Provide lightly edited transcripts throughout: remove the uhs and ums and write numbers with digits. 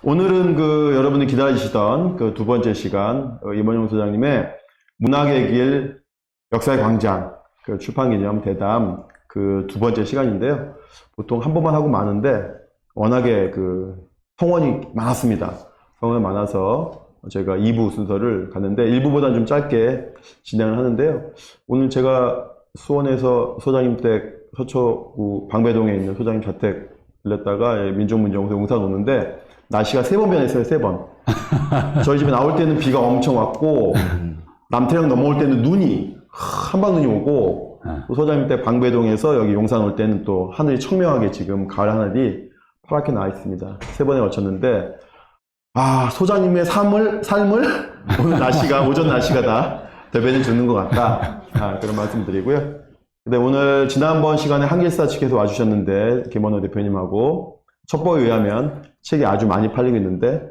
오늘은 여러분이 기다리시던 그 두 번째 시간, 임원용 소장님의 문학의 길, 역사의 광장, 출판 기념 대담 그 두 번째 시간인데요. 보통 한 번만 하고 마는데, 워낙에 성원이 많았습니다. 성원이 많아서 저희가 2부 순서를 갔는데, 1부보다는 좀 짧게 진행을 하는데요. 오늘 제가 수원에서 소장님 댁 서초구 방배동에 있는 소장님 자택 들렸다가 민족문정에서 용산 오는데, 날씨가 3번 변했어요, 3번. 저희 집에 나올 때는 비가 엄청 왔고, 남태령 넘어올 때는 눈이, 한방 눈이 오고, 또 소장님 댁 방배동에서 여기 용산 올 때는 또 하늘이 청명하게 지금 가을 하늘이 파랗게 나와 있습니다. 3번에 걸쳤는데, 소장님의 삶을 오늘 날씨가, 오전 날씨가 다 대변해 주는 것 같다. 그런 말씀 드리고요. 근데 오늘 지난번 시간에 한길사 측에서 와주셨는데, 김원호 대표님하고, 첩보에 의하면 책이 아주 많이 팔리고 있는데,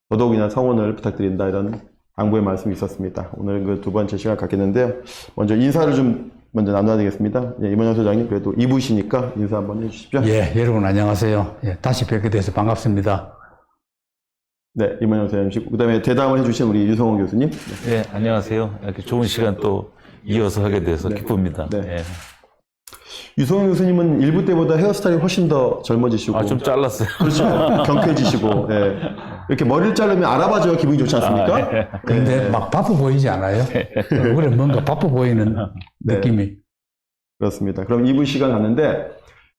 더더욱이나 성원을 부탁드린다, 이런 당부의 말씀이 있었습니다. 오늘 그 두 번째 시간을 갖겠는데요. 먼저 인사를 좀 먼저 나눠야 되겠습니다. 임원영 소장님, 그래도 2부시니까 인사 한번 해주십시오. 여러분 안녕하세요. 다시 뵙게 돼서 반갑습니다. 네, 임원영 소장님. 그 다음에 대담을 해주신 우리 유성호 교수님. 네, 안녕하세요. 이렇게 좋은 시간 또 이어서 하게 돼서 기쁩니다. 네. 유성호 교수님은 일부 때보다 헤어스타일이 훨씬 더 젊어지시고. 좀 잘랐어요. 그렇죠. 경쾌해지시고. 이렇게 머리를 자르면 알아봐줘야 기분이 좋지 않습니까? 그런데 막 바빠 보이지 않아요? 얼굴에 뭔가 바빠 보이는 느낌이. 그렇습니다. 그럼 2부 시간 갔는데,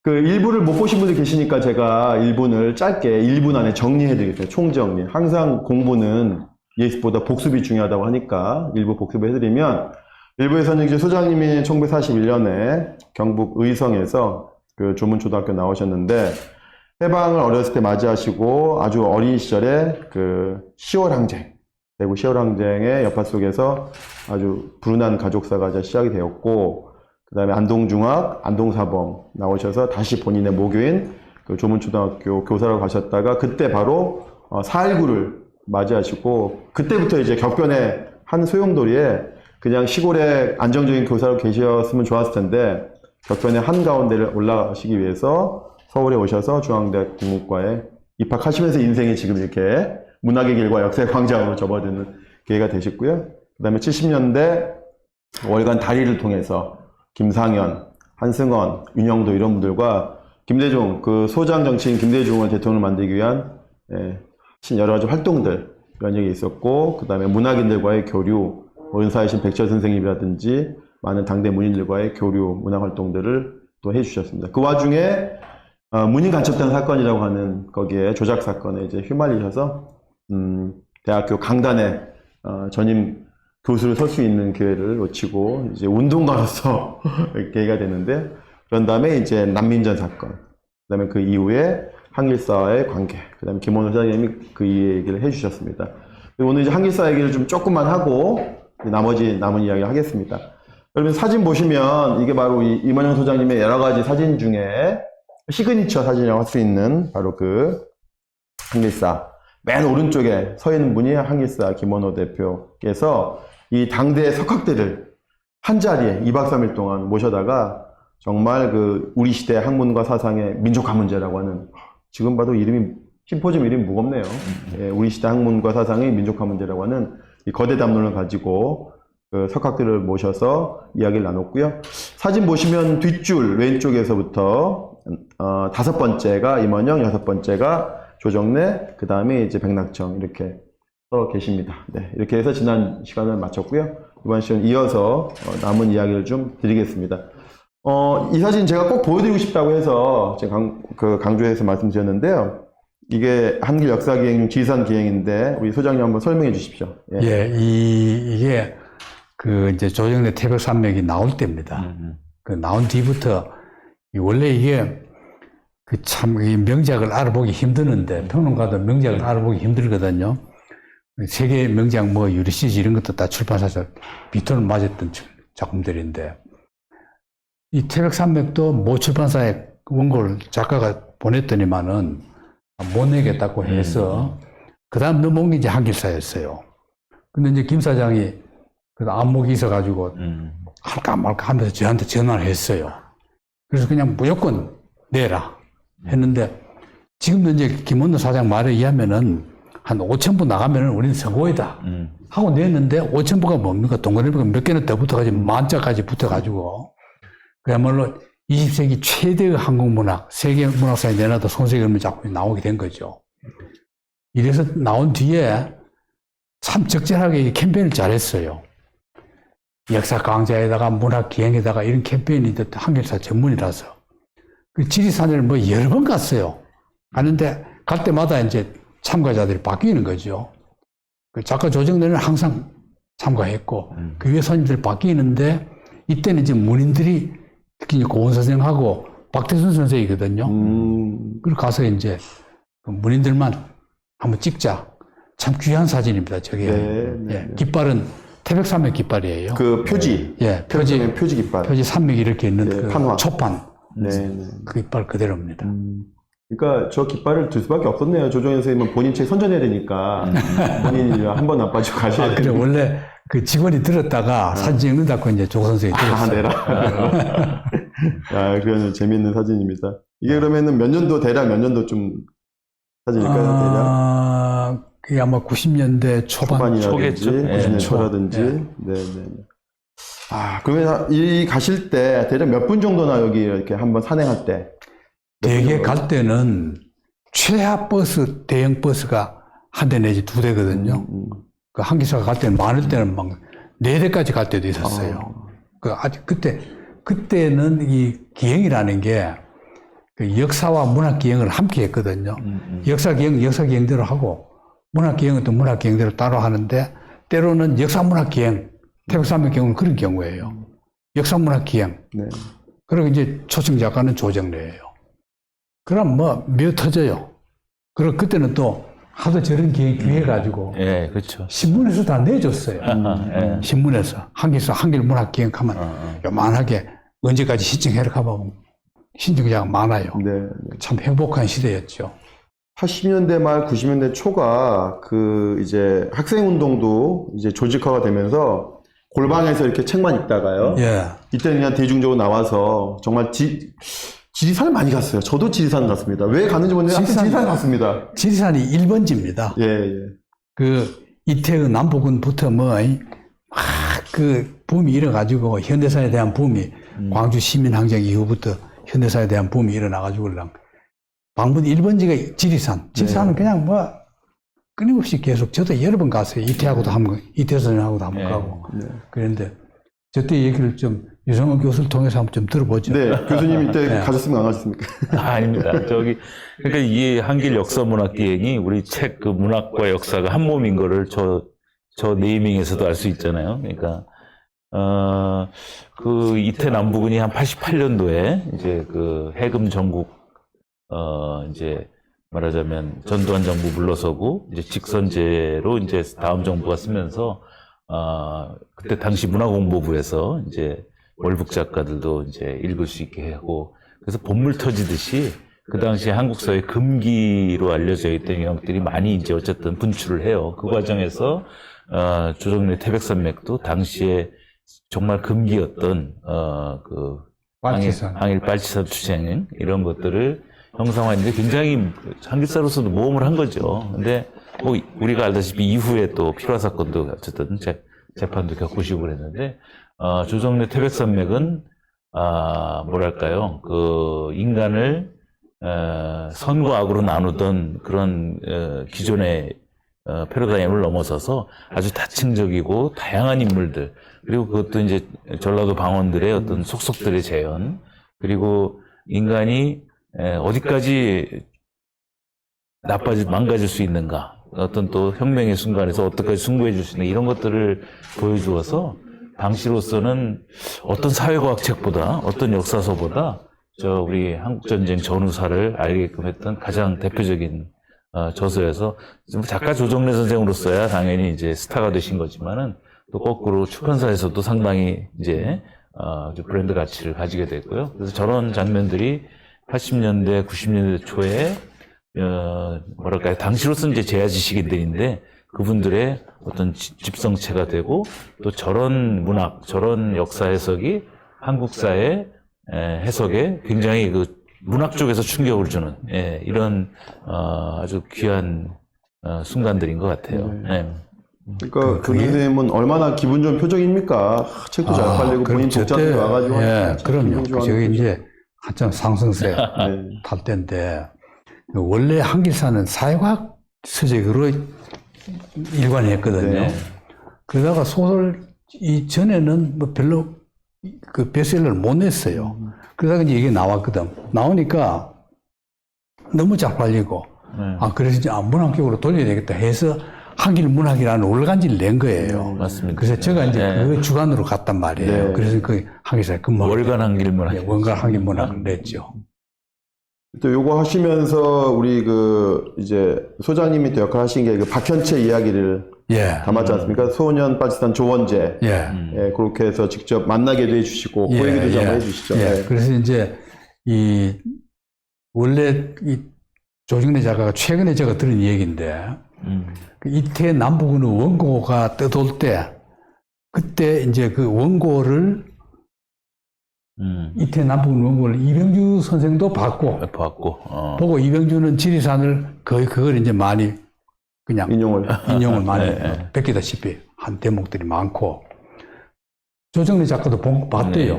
1부를 못 보신 분들 계시니까 제가 1분을 짧게 1분 안에 정리해드리겠습니다. 총정리. 항상 공부는 예습보다 복습이 중요하다고 하니까 1부 복습해드리면, 1부에서는 이제 소장님이 1941년에 경북 의성에서 조문초등학교 나오셨는데, 해방을 어렸을 때 맞이하시고 아주 어린 시절에 10월 항쟁, 대구 10월 항쟁의 여파 속에서 아주 불운한 가족사가 시작이 되었고, 그 다음에 안동중학, 안동사범 나오셔서 다시 본인의 모교인 조문초등학교 교사로 가셨다가 그때 바로 4.19를 맞이하시고, 그때부터 이제 격변의 한 소용돌이에 그냥 시골에 안정적인 교사로 계셨으면 좋았을 텐데, 격변의 한가운데를 올라가시기 위해서 서울에 오셔서 중앙대 국문과에 입학하시면서 인생이 지금 이렇게 문학의 길과 역사의 광장으로 접어드는 기회가 되셨고요. 그 다음에 70년대 월간 다리를 통해서 김상현, 한승원, 윤영도 이런 분들과 김대중, 소장 정치인 김대중을 대통령을 만들기 위한 여러 가지 활동들 이런 적이 있었고, 그 다음에 문학인들과의 교류, 은사이신 백철 선생님이라든지 많은 당대 문인들과의 교류, 문학 활동들을 또 해주셨습니다. 그 와중에 문인 간첩단 사건이라고 하는 거기에 조작 사건에 이제 휘말리셔서 대학교 강단에 전임 교수를 설 수 있는 기회를 놓치고 이제 운동가로서 기회가 되는데, 그런 다음에 이제 난민전 사건, 그다음에 그 이후에 한길사와의 관계, 그다음에 김원호 소장님이 그 얘기를 해주셨습니다. 오늘 이제 한길사 얘기를 좀 조금만 하고 나머지 남은 이야기를 하겠습니다. 여러분 사진 보시면 이게 바로 임원영 소장님의 여러 가지 사진 중에 시그니처 사진이라고 할 수 있는 바로 한길사. 맨 오른쪽에 서 있는 분이 한길사 김원호 대표께서 이 당대의 석학들을 한자리에 2박 3일 동안 모셔다가 정말 우리 시대 학문과 사상의 민족화 문제라고 하는, 지금 봐도 심포지엄 이름이 무겁네요. 우리 시대 학문과 사상의 민족화 문제라고 하는 이 거대 담론을 가지고 석학들을 모셔서 이야기를 나눴고요. 사진 보시면 뒷줄 왼쪽에서부터 5번째가 임원영, 6번째가 조정래, 그 다음에 이제 백낙청 이렇게 써 계십니다. 네, 이렇게 해서 지난 시간을 마쳤고요. 이번 시간 이어서 남은 이야기를 좀 드리겠습니다. 이 사진 제가 꼭 보여드리고 싶다고 해서 제가 강조해서 말씀드렸는데요. 이게 한길 역사기행 중 지산기행인데 우리 소장님 한번 설명해 주십시오. 이게 이제 조정래 태백산맥이 나올 때입니다. 나온 뒤부터 원래 이게 이 명작을 알아보기 힘드는데, 평론가도 명작을 알아보기 힘들거든요. 세계 명작 유리시즈 이런 것도 다 출판사에서 비토를 맞았던 작품들인데, 이 태백산맥도 모 출판사에 원고를 작가가 보냈더니만은 못 내겠다고 해서 그 다음 넘어온 게 이제 한길사였어요. 근데 이제 김 사장이 안목이 있어가지고 할까 말까 하면서 저한테 전화를 했어요. 그래서 그냥 무조건 내라 했는데, 지금도 이제 김원노 사장 말에 의하면은 한 5,000부 나가면은 우리는 성공이다. 하고 냈는데 5,000부가 뭡니까? 동그라미가 몇 개는 더 붙어가지고 만자까지 붙어가지고 그야말로 20세기 최대의 한국문학, 세계 문학사에 내놔도 손색이 없는 작품이 나오게 된 거죠. 이래서 나온 뒤에 참 적절하게 이 캠페인을 잘했어요. 역사 강좌에다가 문학 기행에다가 이런 캠페인이 한길사 전문이라서 그 지리산을 뭐 여러 번 갔어요. 가는데 갈 때마다 이제 참가자들이 바뀌는 거죠. 그 작가 조정래는 항상 참가했고 그 위에 손님들이 바뀌는데 이때는 이제 문인들이 특히 이제 고은 선생하고 박태순 선생이거든요. 그리고 가서 이제 그 문인들만 한번 찍자. 참 귀한 사진입니다. 저게 예, 깃발은 태백산맥 깃발이에요. 그 표지. 예, 표지 깃발. 표지 산맥이 이렇게 있는 네, 그 판화. 초판. 네. 그 깃발 그대로입니다. 그러니까 저 깃발을 들 수밖에 없었네요. 조정현 선생님은 본인 책 선전해야 되니까 본인이 한 번 안 빠지고 가셔야 그래 돼요. 원래 그 직원이 들었다가 사진 찍는다고 이제 조 선생이 들었어요. 내라. 아, 그건 재미있는 사진입니다. 이게 그러면은 몇 년도, 대략 몇 년도 좀 사진일까요? 그게 아마 90년대 초반. 초반이라든지, 초겠죠. 90년 네. 초라든지. 네. 아, 그러면 이 가실 때 대략 몇 분 정도나 여기 이렇게 한번 산행할 때? 대개 갈 때는 최하 버스, 대형 버스가 한 대 내지 두 대거든요. 그 한기사가 갈 때는 많을 때는 막 네 대까지 갈 때도 있었어요. 그 아직 그때는 이 기행이라는 게 그 역사와 문학 기행을 함께 했거든요. 역사 기행대로 하고 문학 기행은 또 문학 기행대로 따로 하는데 때로는 역사 문학 기행, 태백산맥 경우는 그런 경우예요. 역사 문학 기행. 네. 그리고 이제 초청 작가는 조정래예요. 그럼 뭐 미어 터져요. 그리고 그때는 또 하도 저런 기회 가지고 예, 그렇죠. 신문에서 다 내줬어요. 예. 신문에서 한길 문학 기행하면 요만하게 언제까지 신청해라 하면 신청자가 많아요. 네. 참 행복한 시대였죠. 80년대 말 90년대 초가 그 이제 학생 운동도 이제 조직화가 되면서 골방에서 이렇게 책만 읽다가요. 예. 이때는 그냥 대중적으로 나와서 정말 지리산을 많이 갔어요. 저도 지리산 갔습니다. 왜 갔는지 모르겠는데 지리산 갔습니다. 지리산이 1번지입니다. 예. 그 이태의 남부군부터 그 붐이 일어가지고 현대사에 대한 붐이 광주 시민항쟁 이후부터 현대사에 대한 붐이 일어나가지고 그냥 방문 1번지가 지리산은 그냥 뭐 끊임없이 계속 저도 여러 번 갔어요. 이태하고도 한번 이태선하고도 한번 가고 그런데 저때 얘기를 좀 유성원 교수를 통해서 한번 좀 들어보죠. 네, 교수님 이때 가셨으면 안 가셨습니까? 아닙니다. 그러니까 이 한길 역사 문학 기행이 우리 책 그 문학과 역사가 한 몸인 거를 저 네이밍에서도 알 수 있잖아요. 그러니까, 그 이태 남부군이 한 88년도에 이제 그 해금 전국, 이제 말하자면 전두환 정부 물러서고 이제 직선제로 이제 다음 정부가 쓰면서, 그때 당시 문화공보부에서 이제 월북 작가들도 이제 읽을 수 있게 하고 그래서 본물 터지듯이 그 당시에 한국 사회 금기로 알려져 있던 영역들이 많이 이제 어쨌든 분출을 해요. 그 과정에서 조정래 태백산맥도 당시에 정말 금기였던 그 항일 빨치산 투쟁 이런 것들을 형상화했는데 굉장히 한길사로서도 모험을 한 거죠. 근데 뭐 우리가 알다시피 이후에 또 필화 사건도 어쨌든 재판도 겪으시고 그랬는데 조정래 태백산맥은 뭐랄까요 그 인간을 선과 악으로 나누던 그런 기존의 패러다임을 넘어서서 아주 다층적이고 다양한 인물들 그리고 그것도 이제 전라도 방언들의 어떤 속속들의 재현 그리고 인간이 어디까지 망가질 수 있는가 어떤 또 혁명의 순간에서 어떻게까지 승부해 줄 수 있는 이런 것들을 보여주어서 당시로서는 어떤 사회과학 책보다 어떤 역사서보다 우리 한국전쟁 전후사를 알게끔 했던 가장 대표적인 저서여서 작가 조정래 선생으로서야 당연히 이제 스타가 되신 거지만은 또 거꾸로 출판사에서도 상당히 이제 브랜드 가치를 가지게 됐고요. 그래서 저런 장면들이 80년대, 90년대 초에 뭐랄까요 당시로서는 이제 제야 지식인들인데 그분들의 어떤 집성체가 되고 또 저런 문학, 저런 역사 해석이 한국사의 해석에 굉장히 그 문학 쪽에서 충격을 주는 예, 이런 아주 귀한 순간들인 것 같아요. 네. 그러니까 그 선생님은 얼마나 기분 좋은 표정입니까? 책도 잘 팔리고 본인 독자들이 와가지고 예, 그럼요. 기분 좋아하는 저게 표정. 이제 한참 상승세 네. 탈 때인데 원래 한길사는 사회과학 서적으로 일관했거든요. 네. 그러다가 소설 이전에는 뭐 별로 그 베스트셀러를 못 냈어요. 그러다가 이제 이게 나왔거든. 나오니까 너무 잘 팔리고 그래서 이제 문학 쪽으로 돌려야 되겠다 해서 한길 문학이라는 올간지를 낸 거예요. 맞습니다. 그래서 제가 이제 네. 그 주관으로 갔단 말이에요. 네. 그래서 그 한길사에 근무하고 월간 한길 문학. 원간 한길 문학을 냈죠. 또 요거 하시면서 우리 그 이제 소장님이 또 역할 하신 게 그 박현채 이야기를 예. 담았지 않습니까? 소년 빠지단 조원재. 예. 예, 그렇게 해서 직접 만나게도 해주시고 그 얘기도 좀 해주시죠. 예. 네. 그래서 이제 원래 이 조정래 작가가 최근에 제가 들은 얘기인데 그 이태 남북의 원고가 떠돌 때 그때 이제 그 원고를 이태 남북의 원고를 이병주 선생도 봤고 보고 이병주는 지리산을 거의 그걸 이제 많이 그냥 인용을 많이 뺏기다시피 한 대목들이 많고 조정래 작가도 봤대요.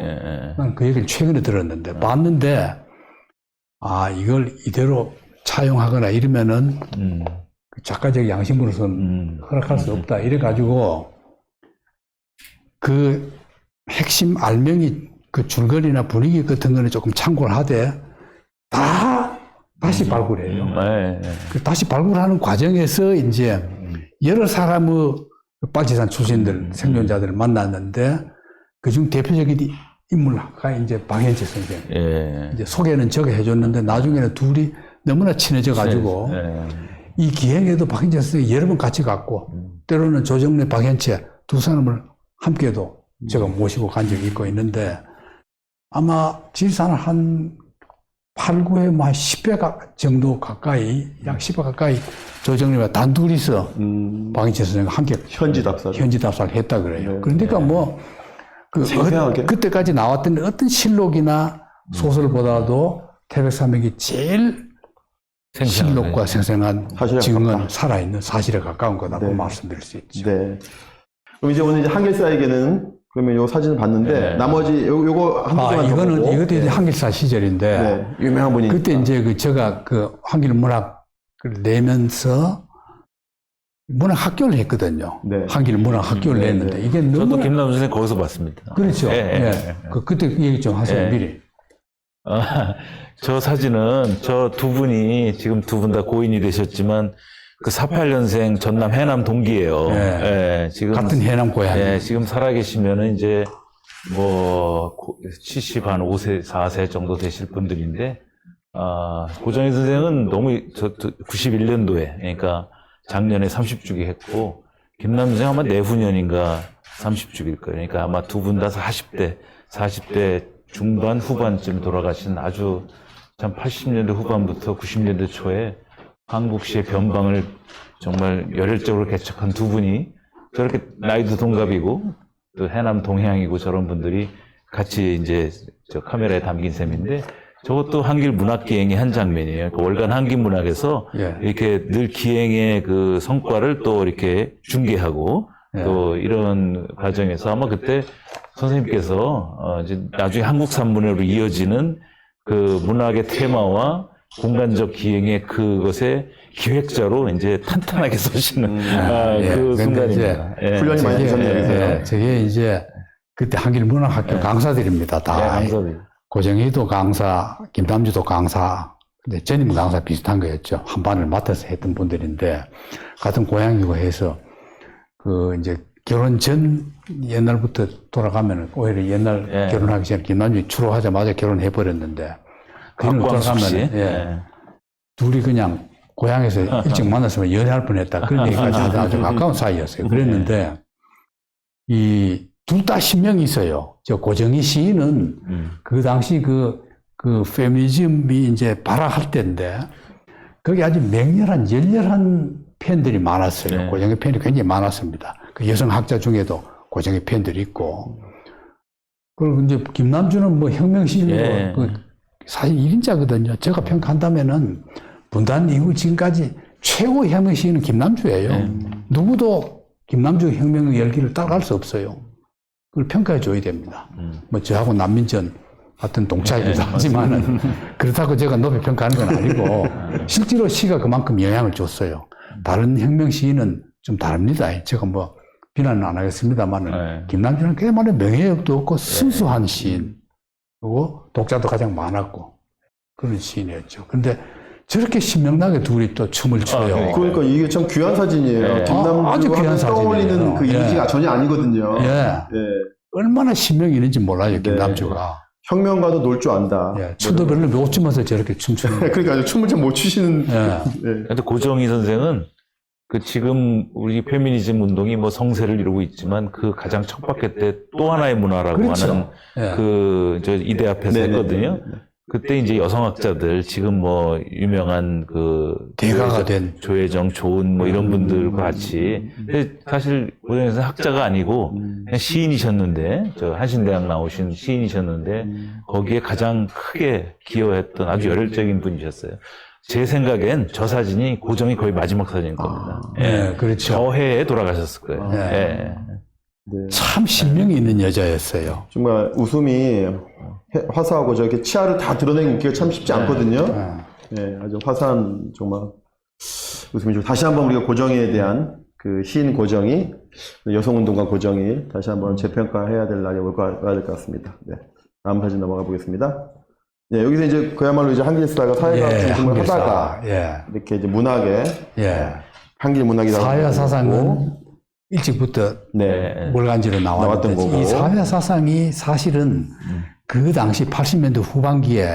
난 그 얘기를 최근에 들었는데 봤는데 이걸 이대로 차용하거나 이러면은 작가적 양심으로서는 허락할 수 없다. 이래가지고 그 핵심 알명이 그 줄거리나 분위기 같은 거는 조금 참고를 하되 다시 발굴해요. 그 다시 발굴하는 과정에서 이제 여러 사람의 빨치산 출신들 생존자들을 만났는데 그중 대표적인 인물가 이제 박현채 선생. 이제 소개는 저게 해줬는데 나중에는 둘이 너무나 친해져가지고 이 기행에도 박현채 선생이 여러 번 같이 갔고 때로는 조정래, 박현채 두 사람을 함께도 제가 모시고 간 적이 있고 있는데 아마 지리산을 한 8, 9회 한 10회 정도 가까이 약 10회 가까이 조정래와 단둘이서 박현채 선생과 함께 현지 답사를 했다 그래요. 그러니까 뭐 그때까지 나왔던 어떤 실록이나 소설보다도 태백산맥이 제일 실록과 생생한 증언, 살아있는 사실에 가까운 거다고 말씀드릴 수 있죠. 네. 그럼 이제 오늘 이제 한길사에게는 그러면 요 사진을 봤는데 나머지 요거 한 분만 이것도 이제 한길사 시절인데 유명한 분이 그때 이제 제가 그 한길 문학을 내면서 문학 학교를 했거든요. 한길 문학 학교를 냈는데 이게 너무 저도 김남준 선생 거기서 봤습니다. 그렇죠. 그때 그 얘기 좀 하세요. 미리. 저 사진은 저 두 분이 지금 두 분 다 고인이 되셨지만 그 48년생 전남 해남 동기예요. 지금 같은 해남 고향. 지금 살아계시면은 이제 뭐 70 한 5세, 4세 정도 되실 분들인데 고정희 선생은 너무 91년도에 그러니까 작년에 30주기 했고 김남준 선생 아마 내후년인가 30주기일 거예요. 그러니까 아마 두 분 다 40대 중반 후반쯤 돌아가신 아주 참 80년대 후반부터 90년대 초에 한국시의 변방을 정말 열혈적으로 개척한 두 분이 저렇게 나이도 동갑이고 또 해남 동향이고 저런 분들이 같이 이제 저 카메라에 담긴 셈인데 저것도 한길 문학 기행의 한 장면이에요. 그 월간 한길 문학에서 이렇게 늘 기행의 그 성과를 또 이렇게 중계하고 또 이런 과정에서 아마 그때 선생님께서 이제 나중에 한국 산문으로 이어지는 그 문학의 테마와 공간적 기행의 그것의 기획자로 이제 탄탄하게 서시는 그 순간입니다. 훈련이 많이 되셨네요. 저게 이제 그때 한길 문학학교 강사들입니다. 다. 강사들. 고정희도 강사, 김남주도 강사, 전임 강사 비슷한 거였죠. 한 반을 맡아서 했던 분들인데 같은 고향이고 해서 그 이제 결혼 전 옛날부터 돌아가면은 오히려 옛날 결혼하기 전에 김남주 출호하자마자 결혼해 버렸는데 그런 돌아가면 둘이 그냥 고향에서 일찍 만났으면 연애할 뻔했다 그런 얘기까지 하다 아주 가까운 사이였어요. 그랬는데 이 둘 다 신명이 있어요. 저 고정희 시인은 그 당시 그 페미니즘이 이제 발악할 때인데 거기 아주 맹렬한 열렬한 팬들이 많았어요. 고정희 팬이 굉장히 많았습니다. 그 여성학자 중에도 고정희 팬들이 있고 그리고 이제 김남주는 뭐 혁명시인으로 그 사실 1인자거든요. 제가 평가한다면은 분단 이후 지금까지 최고 혁명 시인은 김남주예요. 누구도 김남주 혁명 열기를 따라갈 수 없어요. 그걸 평가해 줘야 됩니다. 뭐 저하고 남민전 같은 동차이기도 하지만은 그렇다고 제가 높이 평가하는 건 아니고 실제로 시가 그만큼 영향을 줬어요. 다른 혁명 시인은 좀 다릅니다. 제가 뭐 비난은 안 하겠습니다만은 김남주는 그야말로 명예욕도 없고 순수한 시인. 그리고 독자도 가장 많았고 그런 시인이었죠. 근데 저렇게 신명나게 둘이 또 춤을 춰요. 그러니까 이게 참 귀한 사진이에요. 아주 김남주가 귀한 하면 떠올리는 사진이에요. 그 이미지가 전혀 아니거든요. 예. 예. 얼마나 신명이 있는지 몰라요, 김남주가. 혁명가도 놀 줄 안다. 예. 춤도 별로 못 추면서 저렇게 춤추는 거예요. 그러니까 춤을 좀 못 추시는. 예. 예. 근데 고정희 선생은 그 지금 우리 페미니즘 운동이 뭐 성세를 이루고 있지만 그 가장 첫 바퀴 때 또 하나의 문화라고 그렇죠. 하는 예. 그 저 이대 앞에서 네네네. 했거든요. 그때 이제 여성학자들 지금 뭐 유명한 그 대가가 된. 조혜정, 조은 뭐 이런 분들과 같이 근데 사실 고정희 선생 학자가 아니고 그냥 시인이셨는데 저 한신대학 나오신 시인이셨는데 거기에 가장 크게 기여했던 아주 열혈적인 분이셨어요. 제 생각엔 저 사진이 고정이 거의 마지막 사진일 겁니다. 예, 그렇죠. 저 해에 돌아가셨을 거예요. 예. 예. 네. 참 신명이 있는 여자였어요. 정말 웃음이 화사하고 저렇게 치아를 다 드러내고 웃기가 참 쉽지 않거든요. 예, 아주 화사한 정말 웃음이 좋고 다시 한번 우리가 고정희에 대한 그 시인 고정희, 여성운동가 고정희 다시 한번 재평가해야 될 날이 와야 될 것 같습니다. 네. 다음 사진 넘어가 보겠습니다. 네, 여기서 이제 그야말로 이제 한길사가 사회과학 중심을 한길사. 하다가 예. 이렇게 이제 문학에 예. 한길 문학이라고 사회사상은 일찍부터 네. 몰간지로 나왔던 나왔는데 거고. 이 사회사상이 사실은 그 당시 80년대 후반기에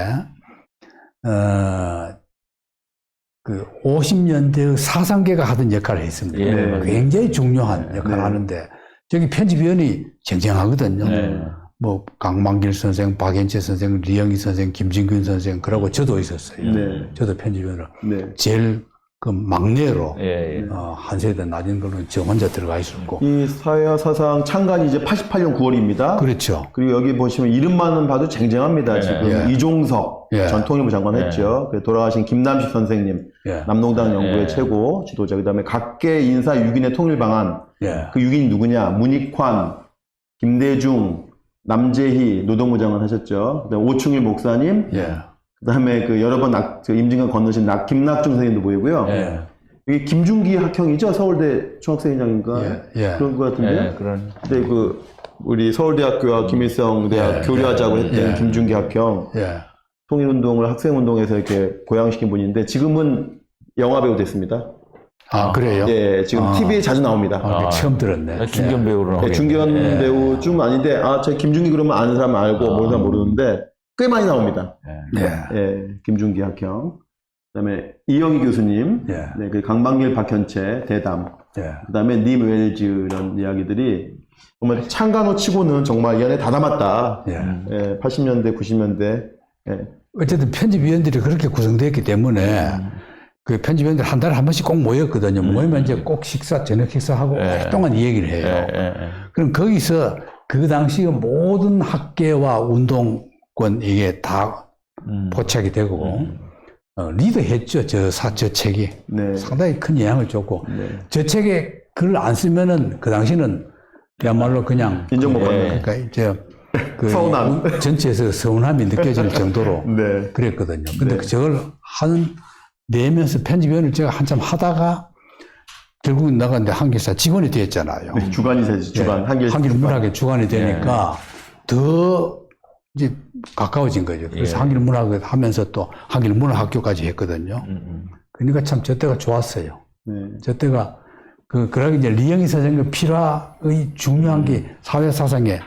그 50년대의 사상계가 하던 역할을 했습니다. 예. 굉장히 중요한 역할을 네. 하는데 저기 편집위원이 쟁쟁하거든요. 네. 뭐 강만길 선생, 박연채 선생, 리영희 선생, 김진균 선생 그러고 저도 있었어요. 네. 저도 편집위원으로 네. 제일 그 막내로 예. 한 세대 낮은 걸로 저 혼자 들어가 있었고. 이 사회와 사상 창간이 이제 88년 9월입니다. 그렇죠. 그리고 여기 보시면 이름만은 봐도 쟁쟁합니다. 네. 지금 예. 이종석 예. 전 통일부 장관 했죠. 그리고 돌아가신 김남식 선생님, 예. 남농당 연구의 예. 최고 지도자. 그다음에 각계 인사 6인의 통일 방안. 예. 그 6인이 누구냐? 문익환, 김대중, 남재희 노동부 장관 하셨죠. 그다음에 오충일 목사님. 예. 그다음에 그 여러 번 임진강 건너신 김낙중 선생님도 보이고요. 예. 이게 김중기 학형이죠. 서울대 중학생회장인가 예. 예. 그런 것 같은데요. 예. 그런. 근데 그 우리 서울대학교와 김일성 대학 예. 교류하자고 했던 예. 김중기 학형 예. 통일운동을 학생운동에서 이렇게 고양시킨 분인데 지금은 영화배우 됐습니다. 아, 그래요? 예, 지금 TV에 자주 나옵니다. 아, 처음 들었네. 중견 배우로 네, 중견 배우 좀 아닌데 저 김중기 그러면 아는 사람 알고 모르는 사람 모르는데 꽤 많이 나옵니다. 예. 예, 김중기 학형. 그다음에 이영희 교수님, 예. 네, 그 강방길 박현채 대담. 예. 그다음에 님 웰즈 이런 이야기들이 정말 창간호 치고는 정말 이 안에 다 담았다. 예. 예, 80년대, 90년대. 예. 어쨌든 편집위원들이 그렇게 구성되었기 때문에 그 편집위원들 한 달에 한 번씩 꼭 모였거든요. 모이면 이제 꼭 저녁 식사하고 오랫동안 이 얘기를 해요. 그럼 거기서 그 당시 모든 학계와 운동권 이게 다 포착이 되고 리드했죠. 저 책이. 네. 상당히 큰 영향을 줬고 네. 저 책에 글을 안 쓰면은 그 당시는 그야말로 그냥 인정 못 받는. 그러니까 이제 그 서운함. 전체에서 서운함이 느껴질 정도로 네. 그랬거든요. 근데 네. 저걸 내면서 편집위원을 제가 한참 하다가 결국은 나갔는데 한길사 직원이 되었잖아요. 네, 주간이 되지, 주간. 한길 한길문학의 주관이 되니까 더 이제 가까워진 거죠. 그래서 한길문학을 하면서 또 한길문학학교까지 했거든요. 그러니까 참 저 때가 좋았어요. 네. 저 때가 그러고 이제 리영희 선생의 필화의 중요한 게 사회사상에서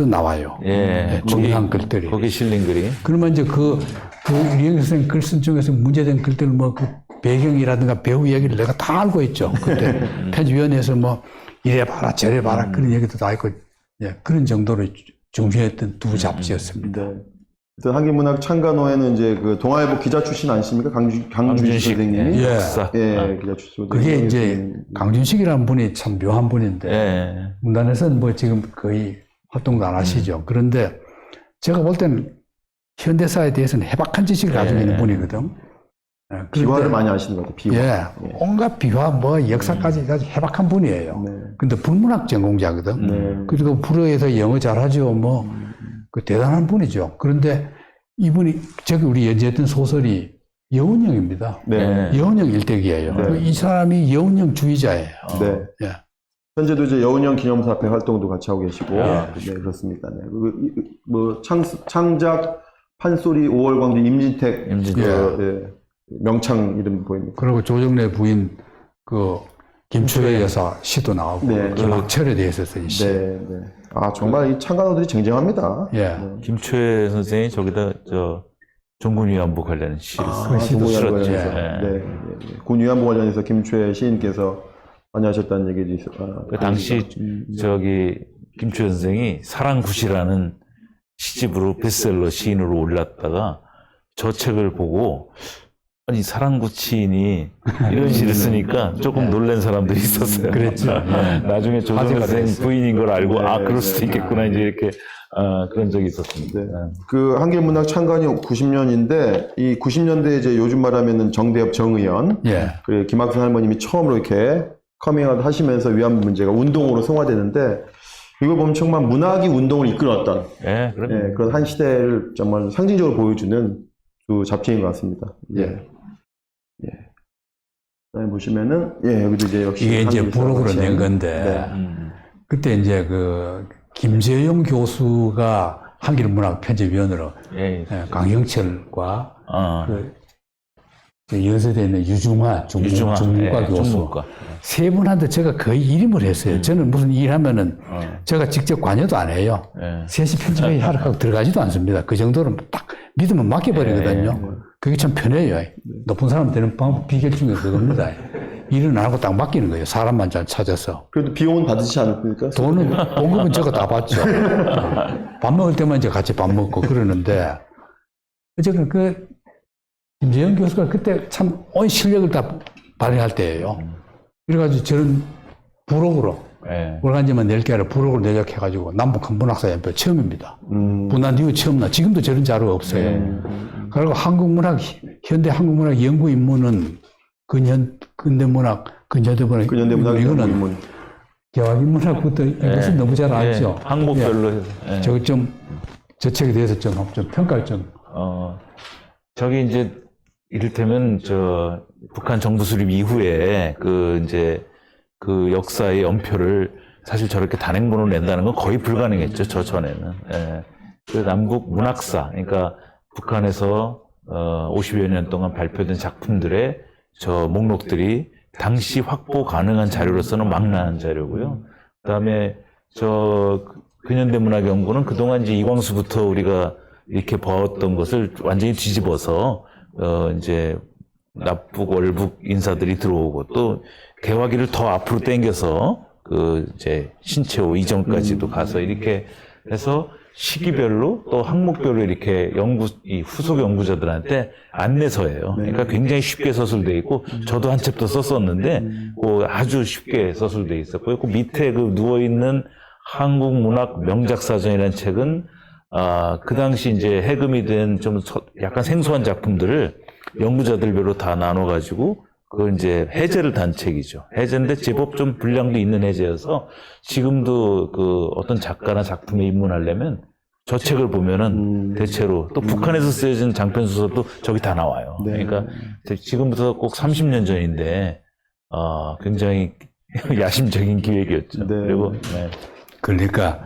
나와요. 예. 중요한 글들이. 거기 실린 글이. 그러면 이제 그 리영희 선생 글 쓴 중에서 문제된 글들 뭐 그 배경이라든가 배우 얘기를 내가 다 알고 있죠. 그때 편집위원회에서 뭐 이래 봐라 저래 봐라 그런 얘기도 다 있고 그런 정도로 중요했던 두 잡지였습니다. 네. 한길문학 창간호에는 이제 그 동아일보 기자 출신 아니십니까? 강준식 선생님이. 예. 박사. 예, 기자 출신. 그게 이제 강준식이라는 분이 참 묘한 분인데 예. 문단에서는 뭐 지금 거의 활동도 안 하시죠. 그런데 제가 볼 때는 현대사에 대해서는 해박한 지식을 가지고 있는 분이거든. 비화를 많이 하시는 것 같아요. 비화. 예, 온갖 비화, 뭐 역사까지 아주 해박한 분이에요. 네. 근데 불문학 전공자거든. 네. 그리고 불어에서 영어 잘하죠. 뭐, 그 대단한 분이죠. 그런데 이분이, 저기 우리 연재했던 소설이 여운형입니다. 네. 여운형 일대기예요. 네. 이 사람이 여운형 주의자예요. 네. 예. 현재도 이제 여운형 기념사업회 활동도 같이 하고 계시고, 네. 네, 그렇습니다. 네. 뭐, 창작, 판소리, 5월 광주, 임진택, 임진택. 예, 명창 이름 보입니다. 그리고 조정래 부인, 그, 김초혜 여사 시도 나오고, 네. 김학철에 대해서 이 시. 네, 네. 아, 정말 이 창간호들이 쟁쟁합니다. 예. 네. 김초혜 선생이 저기다 종군위안부 관련 시를 아, 쓰고 동문회 실었죠. 관련해서. 예. 네, 네. 군 위안부 관련해서 김초혜 시인께서 관여하셨다는 얘기도 있었. 그 당시 저기 김초혜 선생이 사랑굿이라는 시집으로 베스트셀러 시인으로 올랐다가 저 책을 보고 아니 사랑굿 시인이 이런 시를 쓰니까 조금 놀란 사람들이 있었어요. 그랬죠. 예. 나중에 조정래 화제가 선생 됐어요. 부인인 걸 알고 네, 아 그럴 수도 네. 있겠구나 이제 이렇게 그런 적이 있었습니다. 네. 그 한길문학 창간이 90년인데 이 90년대에 이제 요즘 말하면은 정대협 정의연, 예. 그리고 김학선 할머님이 처음으로 이렇게 커밍아웃 하시면서 위안부 문제가 운동으로 성화되는데 이걸 보면 정말 문학이 운동을 이끌었던 예, 그럼 예, 그런 한 시대를 정말 상징적으로 보여주는 두 잡지인 것 같습니다. 예. 예. 그다음에 보시면은 예, 여기도 이제 역시 이게 이제 한길 부록으로 사람 낸 건데, 네. 그때 이제 그, 김재용 교수가 한길문학 편집위원으로 예, 예, 강형철과 아, 그 연세대에 있는 유중화 유중화 중문과 예, 교수 중문과. 세 분한테 제가 거의 일임을 했어요. 저는 무슨 일하면은 제가 직접 관여도 안 해요. 예. 셋이 편집회의 하러 가고 들어가지도 않습니다. 그 정도로 딱 믿으면 맡겨버리거든요. 그게 참 편해요. 높은 사람 되는 방법 비결 중에 그겁니다. 일은 안 하고 딱 맡기는 거예요. 사람만 잘 찾아서. 그래도 비용은 받으시지 않습니까? 돈은, 봉급은 제가 다 받죠. 밥 먹을 때만 이제 같이 밥 먹고 그러는데, 어쨌든 그, 김재영 교수가 그때 참 온 실력을 다 발휘할 때예요. 그래가지고 저는 부록으로, 예. 월간지만 낼 게 아니라 부록으로 내작해가지고 남북 한문학사 연표 처음입니다. 분한 이후 처음 나. 지금도 저런 자료가 없어요. 그리고 한국문학, 현대 한국문학 연구 인문은 근대문학, 근현대문학, 근현대문학 이거는 개화기문학부터 이것은 너무 잘 알죠. 예, 항목별로 해서. 예. 저거 좀, 저 책에 대해서 좀 평가를 좀. 저기 이제 이를테면 북한 정부 수립 이후에 그 역사의 연표를 사실 저렇게 단행본으로 낸다는 건 거의 불가능했죠. 저 전에는. 예. 그 남북 문학사, 그러니까 북한에서 50여 년 동안 발표된 작품들의 저 목록들이 당시 확보 가능한 자료로서는 망라한 자료고요. 그다음에 근현대문학연구는 그동안 이제 이광수부터 우리가 이렇게 봐왔던 것을 완전히 뒤집어서 이제 납북 월북 인사들이 들어오고 또 개화기를 더 앞으로 당겨서 이제 신채호 이전까지도 가서 이렇게 해서 시기별로 또 항목별로 이렇게 이 후속 연구자들한테 안내서예요. 그러니까 굉장히 쉽게 서술돼 있고 저도 한 챕터 썼었는데 아주 쉽게 서술돼 있었고요. 그 밑에 그 누워 있는 한국문학 명작사전이라는 책은 그 당시 이제 해금이 된 좀 약간 생소한 작품들을 연구자들별로 다 나눠가지고 그걸 이제 해제를 단 책이죠. 해제인데 제법 좀 분량도 있는 해제여서 지금도 그 어떤 작가나 작품에 입문하려면 저 책을 보면은 대체로 또 북한에서 쓰여진 장편 소설도 저기 다 나와요. 네. 그러니까 지금부터 꼭 30년 전인데 굉장히 야심적인 기획이었죠. 네. 그리고 그러니까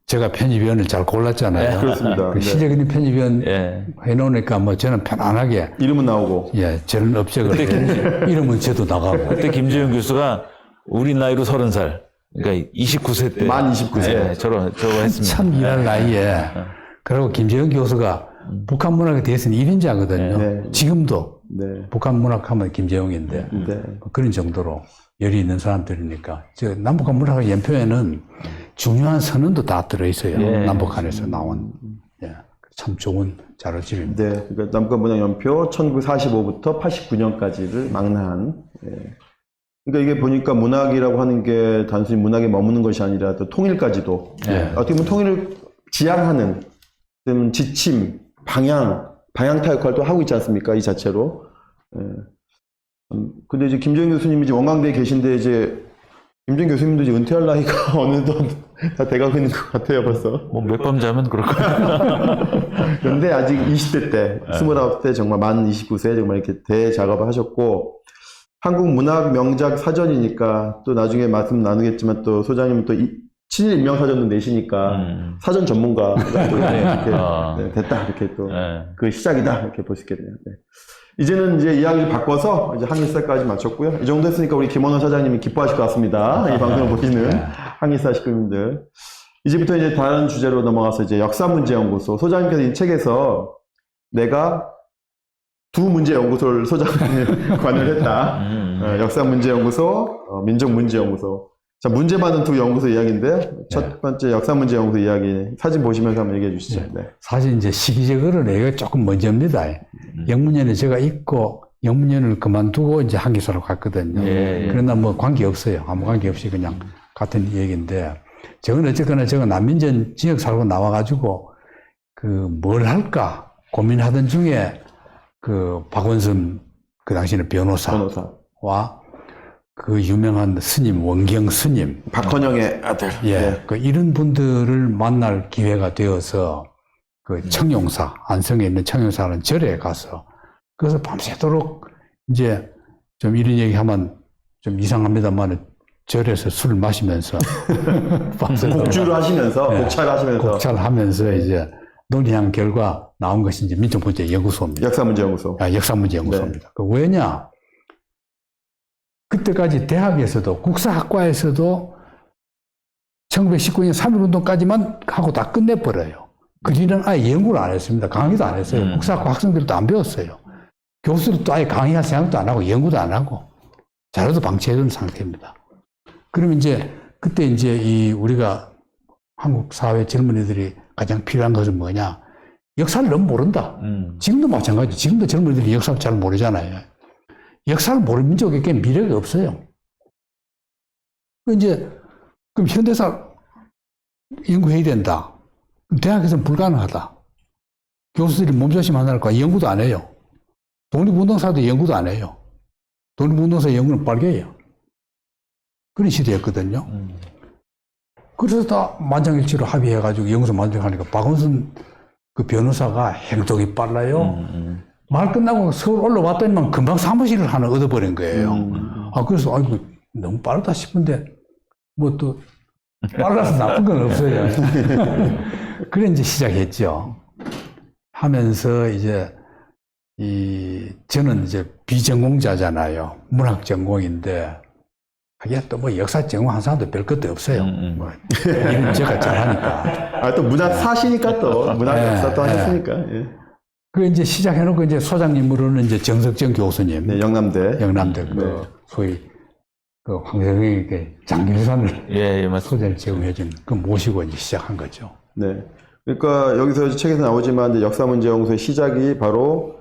제가 편집위원을 잘 골랐잖아요. 그렇습니다. 그 네. 시력 있는 편집위원 예. 해놓으니까 뭐 저는 편안하게 이름은 나오고. 예, 저는 업적을 해요. 이름은 저도 나가고. 그때 김재용 교수가 우리 나이로 30살, 그러니까 29세 때. 만 29세. 예, 저거 했습니다. 참 일할 나이에. 그리고 김재영 교수가 북한 문학에 대해서는 1인자거든요. 네. 지금도 네. 북한 문학 하면 김재용인데 네. 그런 정도로 열이 있는 사람들이니까. 남북한 문학 연표에는 중요한 선언도 다 들어있어요. 예. 남북한에서 나온. 예. 참 좋은 자료집입니다. 네. 그러니까 남북문학연표 1945부터 89년까지를 망라한. 예. 그러니까 이게 보니까 문학이라고 하는 게 단순히 문학에 머무는 것이 아니라 또 통일까지도 예. 어떻게 보면 통일을 지향하는 지침 방향타 역할도 하고 있지 않습니까? 이 자체로. 예. 근데 이제 김정인 교수님이 이제 원광대에 계신데 이제 김정인 교수님도 이제 은퇴할 나이가 어느덧 다 돼가고 있는 것 같아요, 벌써. 뭐 몇 밤 자면 그럴 거예요. 그런데 아직 20대 때, 29대 정말 만 29세 정말 이렇게 대작업을 하셨고, 한국 문학 명작 사전이니까 또 나중에 말씀 나누겠지만 또 소장님은 또 친일 인명사전도 내시니까 사전 전문가가 또 이렇게 네, 됐다 이렇게 또 그 시작이다 이렇게 볼 수 있겠네요. 네. 이제는 이제 이야기를 바꿔서 이제 항일사까지 마쳤고요. 이 정도 했으니까 우리 김원호 사장님이 기뻐하실 것 같습니다. 이 방송을 보시는 항일사 식구님들. 이제부터 이제 다른 주제로 넘어가서 이제 역사문제연구소 소장님께서 이 책에서 내가 두 문제연구소를 소장을 관을 했다. 역사문제연구소, 민족문제연구소. 자, 문제 받는 두 연구소 이야기인데, 첫 번째 역사문제연구소 이야기, 사진 보시면서 한번 얘기해 주시죠. 네. 사실 이제 시기적으로 내가 조금 먼저입니다. 영문연에 제가 있고, 영문연을 그만두고 이제 한기소로 갔거든요. 그러나 뭐 관계 없어요. 아무 관계 없이 그냥 같은 얘기인데, 저건 어쨌거나 제가 난민전 지역 살고 나와가지고, 뭘 할까 고민하던 중에, 박원순, 그 당시에는 변호사와 그 유명한 스님, 원경 스님. 박헌영의 아들. 예. 이런 분들을 만날 기회가 되어서 청용사, 안성에 있는 청용사라는 절에 가서 그래서 밤새도록 이제 좀 이런 얘기 하면 좀 이상합니다만 절에서 술을 마시면서 곡주를 하시면서, 예. 곡차를 하시면서. 곡차를 하면서 이제 논의한 결과 나온 것이 이제 민족문제연구소입니다. 역사문제연구소. 역사문제연구소입니다. 네. 왜냐? 그때까지 대학에서도, 국사학과에서도 1919년 3.1운동까지만 하고 다 끝내버려요. 그 뒤는 아예 연구를 안 했습니다. 강의도 안 했어요. 국사학과 학생들도 안 배웠어요. 교수들도 아예 강의할 생각도 안 하고, 연구도 안 하고, 자료도 방치해둔 상태입니다. 그럼 이제, 그때 이제 우리가 한국 사회 젊은이들이 가장 필요한 것은 뭐냐? 역사를 너무 모른다. 지금도 마찬가지죠. 지금도 젊은이들이 역사를 잘 모르잖아요. 역사를 모르는 민족에게 미래가 없어요. 그럼 현대사 연구해야 된다. 그럼 대학에서는 불가능하다. 교수들이 몸조심 안 할까? 연구도 안 해요. 독립운동사도 연구도 안 해요. 독립운동사 연구는 빨개요. 그런 시대였거든요. 그래서 다 만장일치로 합의해가지고 연구소 만들어가니까 박원순 그 변호사가 행동이 빨라요. 말 끝나고 서울 올라왔더니만 금방 사무실을 하나 얻어버린 거예요. 그래서 아이고 너무 빠르다 싶은데 뭐 또 빨라서 나쁜 건 없어요. 그래 이제 시작했죠. 하면서 이제 저는 이제 비전공자잖아요. 문학 전공인데 하기야 또 뭐 역사 전공한 사람도 별 것도 없어요. 뭐 이런 제가 잘하니까. 또 문학 사시니까 또 문학 역사 또 하셨으니까. 예. 그 이제 시작해놓고 이제 소장님으로는 이제 정석정 교수님. 네, 영남대. 소위 황석영에게 장교산을 소재를 제공해준 모시고 이제 시작한 거죠. 네. 그러니까 여기서 책에서 나오지만 이제 역사문제연구소의 시작이 바로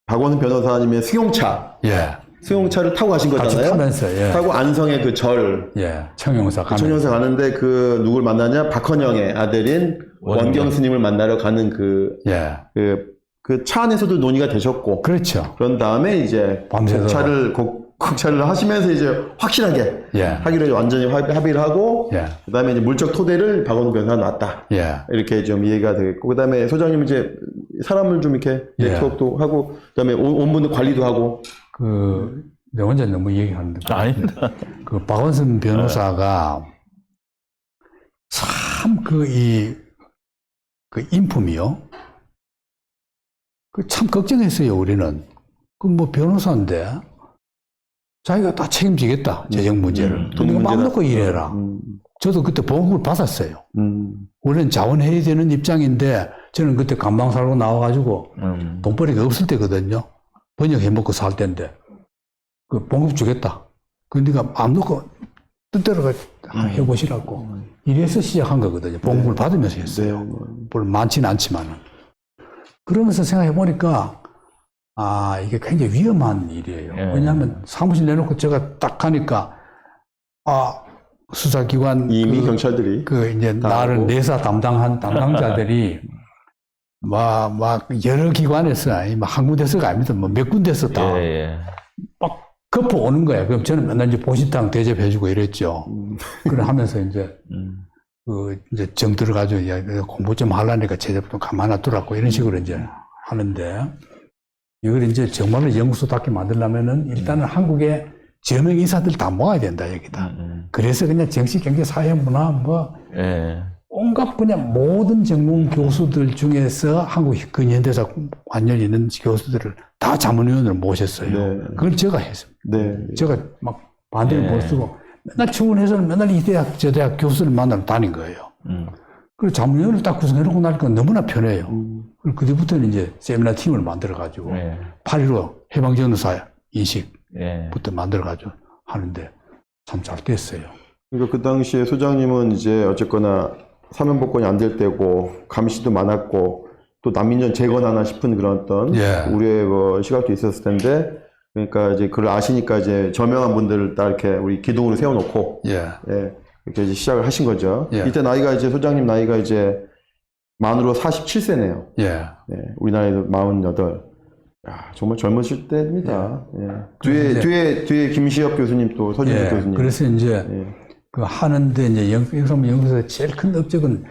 박원순 변호사님의 승용차. 예. 승용차를 타고 가신 거잖아요. 같이 타면서, 예. 타고 안성의 그 절. 예. 청용사 가면서. 청용사 가는데 누굴 만나냐? 박헌영의 아들인 원경 스님을 만나러 가는 그 차 안에서도 논의가 되셨고. 그렇죠. 그런 다음에 이제 곡차를 하시면서 이제 확실하게 하기로 완전히 합의를 하고. 그 다음에 이제 물적 토대를 박원순 변호사가 놨다. 이렇게 좀 이해가 되겠고. 그 다음에 소장님 이제 사람을 좀 이렇게 네트워크도 하고. 그 다음에 온 분들 관리도 하고. 내 혼자 너무 얘기하는데. 아닙니다. 박원순 변호사가 참 인품이요. 참 걱정했어요, 우리는. 뭐 변호사인데 자기가 다 책임지겠다, 재정 문제를. 네가 마음 놓고 일해라. 저도 그때 보험금을 받았어요. 원래는 자원해야 되는 입장인데 저는 그때 감방 살고 나와가지고 돈벌이가 없을 때거든요. 번역해 먹고 살 때인데 보험금 주겠다. 네가 마음 놓고 뜻대로 해보시라고. 이래서 시작한 거거든요. 보험금을 받으면서 했어요. 물론 많지는 않지만은. 그러면서 생각해보니까 이게 굉장히 위험한 일이에요. 왜냐하면 사무실 내놓고 제가 딱 하니까 수사기관 이미 경찰들이 이제 나를 내사 담당한 담당자들이 막 여러 기관에서 한 군데서가 아닙니다. 뭐 몇 군데서 다 막 덮어 오는 거야. 그럼 저는 맨날 이제 보신탕 대접해주고 이랬죠. 그래 하면서 이제 이제 정 들어가지고 야, 공부 좀 하려니까 제접 좀 가만 놔두라고 이런 식으로 이제 하는데 이걸 이제 정말로 연구소답게 만들려면은 일단은 한국에 저명 인사들 다 모아야 된다 여기다. 그래서 그냥 정치, 경제, 사회, 문화 뭐 온갖 분야 모든 전문 교수들 중에서 한국 근현대사 관련 있는 교수들을 다 자문위원으로 모셨어요. 네. 그걸 제가 했습니다. 네. 제가 막 반대를 못 쓰고 맨날 청원에서는 맨날 이 대학 저 대학 교수를 만나러 다닌 거예요. 그리고 자문위원을 딱 구성해놓고 나니까 너무나 편해요. 그리고 그뒤부터는 이제 세미나 팀을 만들어가지고 8.15 해방전후사 인식부터 만들어가지고 하는데 참 잘 됐어요. 그러니까 그 당시에 소장님은 이제 어쨌거나 사면복권이 안 될 때고 감시도 많았고 또 난민전 재건하나 싶은 그런 어떤 우리의 뭐 시각도 있었을 텐데 그러니까 이제 그걸 아시니까 이제 저명한 분들을 딱 이렇게 우리 기둥으로 세워놓고 이렇게 이제 시작을 하신 거죠. 이때 나이가 이제 소장님 나이가 이제 만으로 47세네요. 우리나라에도 48. 야, 정말 젊으실 때입니다. 뒤에 김시엽 교수님 또 서진석 교수님. 그래서 이제 그 하는데 이제 역사문 연구소에서 제일 큰 업적은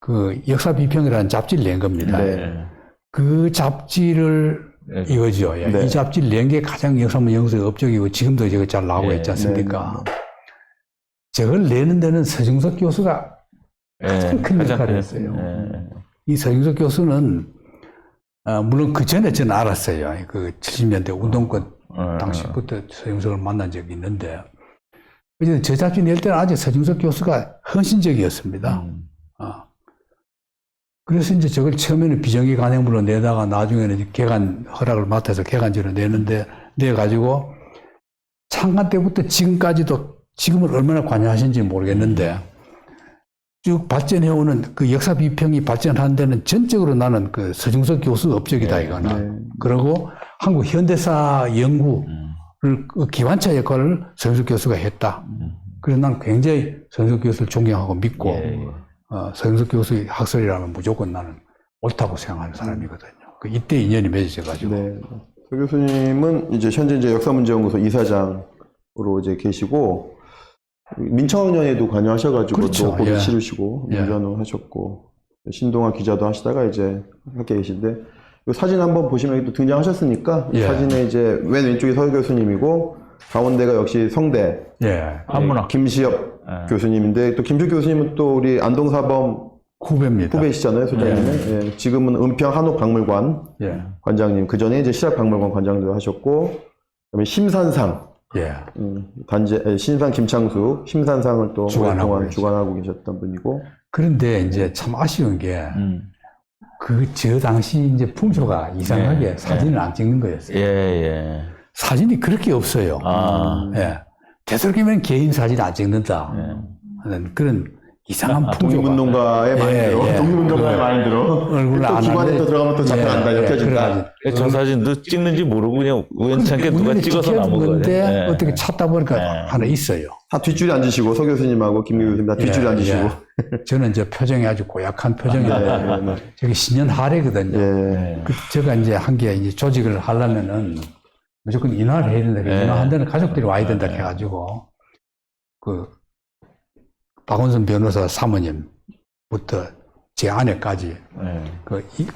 그 역사 비평이라는 잡지를 낸 겁니다. 그 잡지를 이거죠. 이 잡지를 낸 게 가장 역사문 연구소의 업적이고 지금도 제가 잘 나오고 있지 않습니까? 저걸 내는 데는 서중석 교수가 가장 큰 역할을 했어요. 이 서중석 교수는 물론 그 전에 저는 알았어요. 그 70년대 운동권 당시부터 서중석을 만난 적이 있는데 그래서 저 잡지 낼 때는 아직 서중석 교수가 헌신적이었습니다. 그래서 이제 저걸 처음에는 비정기 간행물로 내다가 나중에는 개간 허락을 맡아서 개간지로 내는데 내가지고 창간 때부터 지금까지도 지금은 얼마나 관여하신지 모르겠는데 쭉 발전해오는 그 역사 비평이 발전하는 데는 전적으로 나는 그 서중석 교수 업적이다 이거는. 그리고 한국 현대사 연구를 그 기관차 역할을 서중석 교수가 했다. 그래서 난 굉장히 서중석 교수를 존경하고 믿고 서중석 교수의 학설이라면 무조건 나는 옳다고 생각하는 사람이거든요. 그 이때 인연이 맺어져가지고. 서 교수님은 이제 현재 이제 역사문제연구소 이사장으로 이제 계시고 민청학년에도 관여하셔가지고 또 고비 치르시고 민변호 하셨고 신동아 기자도 하시다가 이제 함께 계신데 이 사진 한번 보시면 또 등장하셨으니까 이 사진에 이제 맨 왼쪽이 서 교수님이고 가운데가 역시 성대 한문학 김시엽 교수님인데 또 김시엽 교수님은 또 우리 안동사범 후배입니다. 후배시잖아요, 소장님은. 지금은 은평 한옥박물관 관장님. 그 전에 이제 시작박물관 관장도 하셨고, 그다음에 심산상. 신상 김창수, 심산상을 또 오랫동안 주관하고 계셨던 분이고. 그런데 이제 참 아쉬운 게, 저 당시 이제 풍조가 이상하게 사진을 안 찍는 거였어요. 사진이 그렇게 없어요. 되도록이면 개인 사진 안 찍는다. 하는 그런 이상한 풍조가. 독립운동가의 마인드로. 독립운동가의 마인드로. 얼굴을 또 기관에 또 들어가면 또 잡혀간다, 엮여진다. 저 사진도 찍는지 모르고 그냥 우연찮게 누가 찍어서 나온 거예요. 어떻게 찾다 보니까 하나 있어요. 다 뒷줄에 앉으시고, 서 교수님하고 김미 교수님 다 뒷줄에 앉으시고. 저는 이제 표정이 아주 고약한 표정인데, 저기 신년 하래거든요. 제가 이제 한 게 이제 조직을 하려면은 무조건 인화를 해야 된다. 인화한 데는 가족들이 와야 된다 해가지고, 박원순 변호사 사모님부터 제 아내까지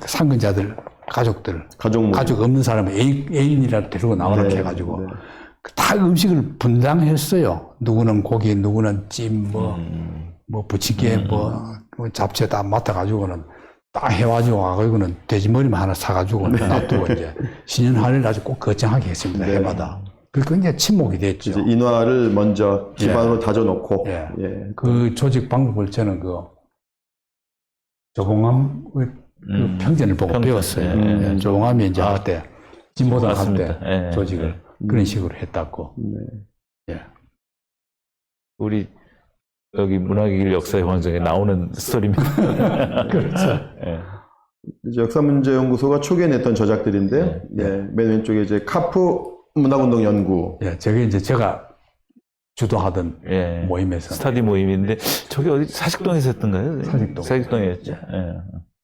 상근자들 가족들 가족 없는 사람을 애인이라도 데리고 나오라 해가지고 다 음식을 분당했어요. 누구는 고기, 누구는 찜, 뭐 부침개, 뭐 잡채 다 맡아가지고는 딱 해가지고 와가지고는 돼지머리만 하나 사가지고 놔두고 이제 신년할애를 아주 꼭 거창하게 했습니다. 해마다. 그러니까 굉장히 침묵이 됐죠. 이제 인화를 먼저 기반으로 다져놓고. 그 조직 방법을 저는 조봉암 그 평전을 보고 배웠어요. 조봉암이 이제 그때 진보당 할 때 조직을 그런 식으로 했다고. 우리 여기 문화기길 역사의 황정에 나오는 스토리입니다. 그렇죠. 이제 역사문제연구소가 초기에 냈던 저작들인데요. 맨 왼쪽에 이제 카프 문화운동 연구. 저게 이제 제가 주도하던 모임에서. 스타디 모임인데, 저기 어디 사직동에서 했던가요? 사직동. 사직동이었죠.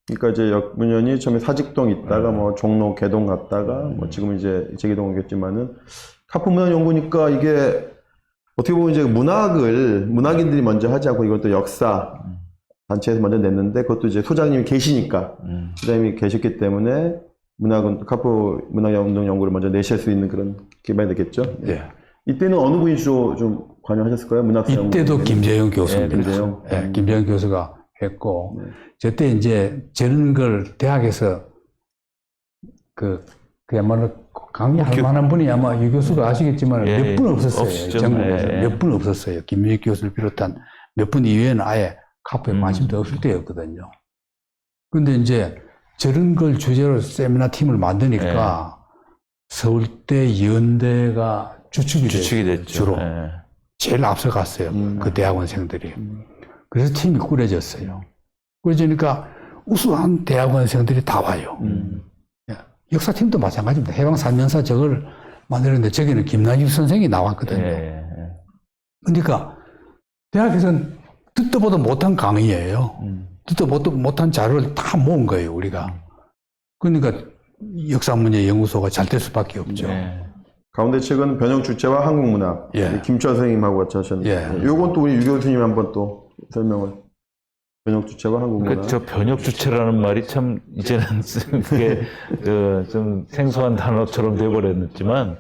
그러니까 이제 역문현이 처음에 사직동 있다가 뭐 종로 개동 갔다가 뭐 지금 이제 제기동 오겠지만은 카프문화 연구니까 이게 어떻게 보면 이제 문학인들이 먼저 하자고 이것도 역사 단체에서 먼저 냈는데 그것도 이제 소장님이 계시니까 소장님이 계셨기 때문에 카프 문학운동 연구를 먼저 내실 수 있는 그런 기반이 되겠죠. 예. 이때는 어느 분이 주로 좀 관여하셨을까요? 문학사 이때도 김재영 교수입니다. 네, 김재영. 예, 김재영 교수가 했고, 저때 이제 저런 걸 대학에서 그야말로 강의할 만한 분이 아마 이 교수가 아시겠지만 예, 몇 분 없었어요. 없죠. 전국에서 예. 몇 분 없었어요. 김민희 교수를 비롯한 몇 분 이외에는 아예 카프에 관심도 없을 때였거든요. 근데 이제 저런 걸 주제로 세미나 팀을 만드니까 서울대, 연대가 주축이 됐죠. 주로. 예. 제일 앞서갔어요. 그 대학원생들이. 그래서 팀이 꾸려졌어요. 꾸려지니까 우수한 대학원생들이 다 와요. 역사팀도 마찬가지입니다. 해방산면사 저걸 만들었는데 저기는 김남익 선생이 나왔거든요. 예. 그러니까 대학에서는 듣도 보도 못한 강의예요. 듣도 보도 못한 자료를 다 모은 거예요, 우리가. 그러니까 역사문예연구소가 잘 될 수밖에 없죠. 예. 가운데 책은 변형 주체와 한국문학. 예. 김철 선생님하고 같이 하셨는데. 예. 요건 또 우리 유 교수님 한번 또 설명을. 변형 주체와 한국문학. 저 변혁 주체라는 말이 참 이제는 그게 좀 생소한 단어처럼 되어버렸지만,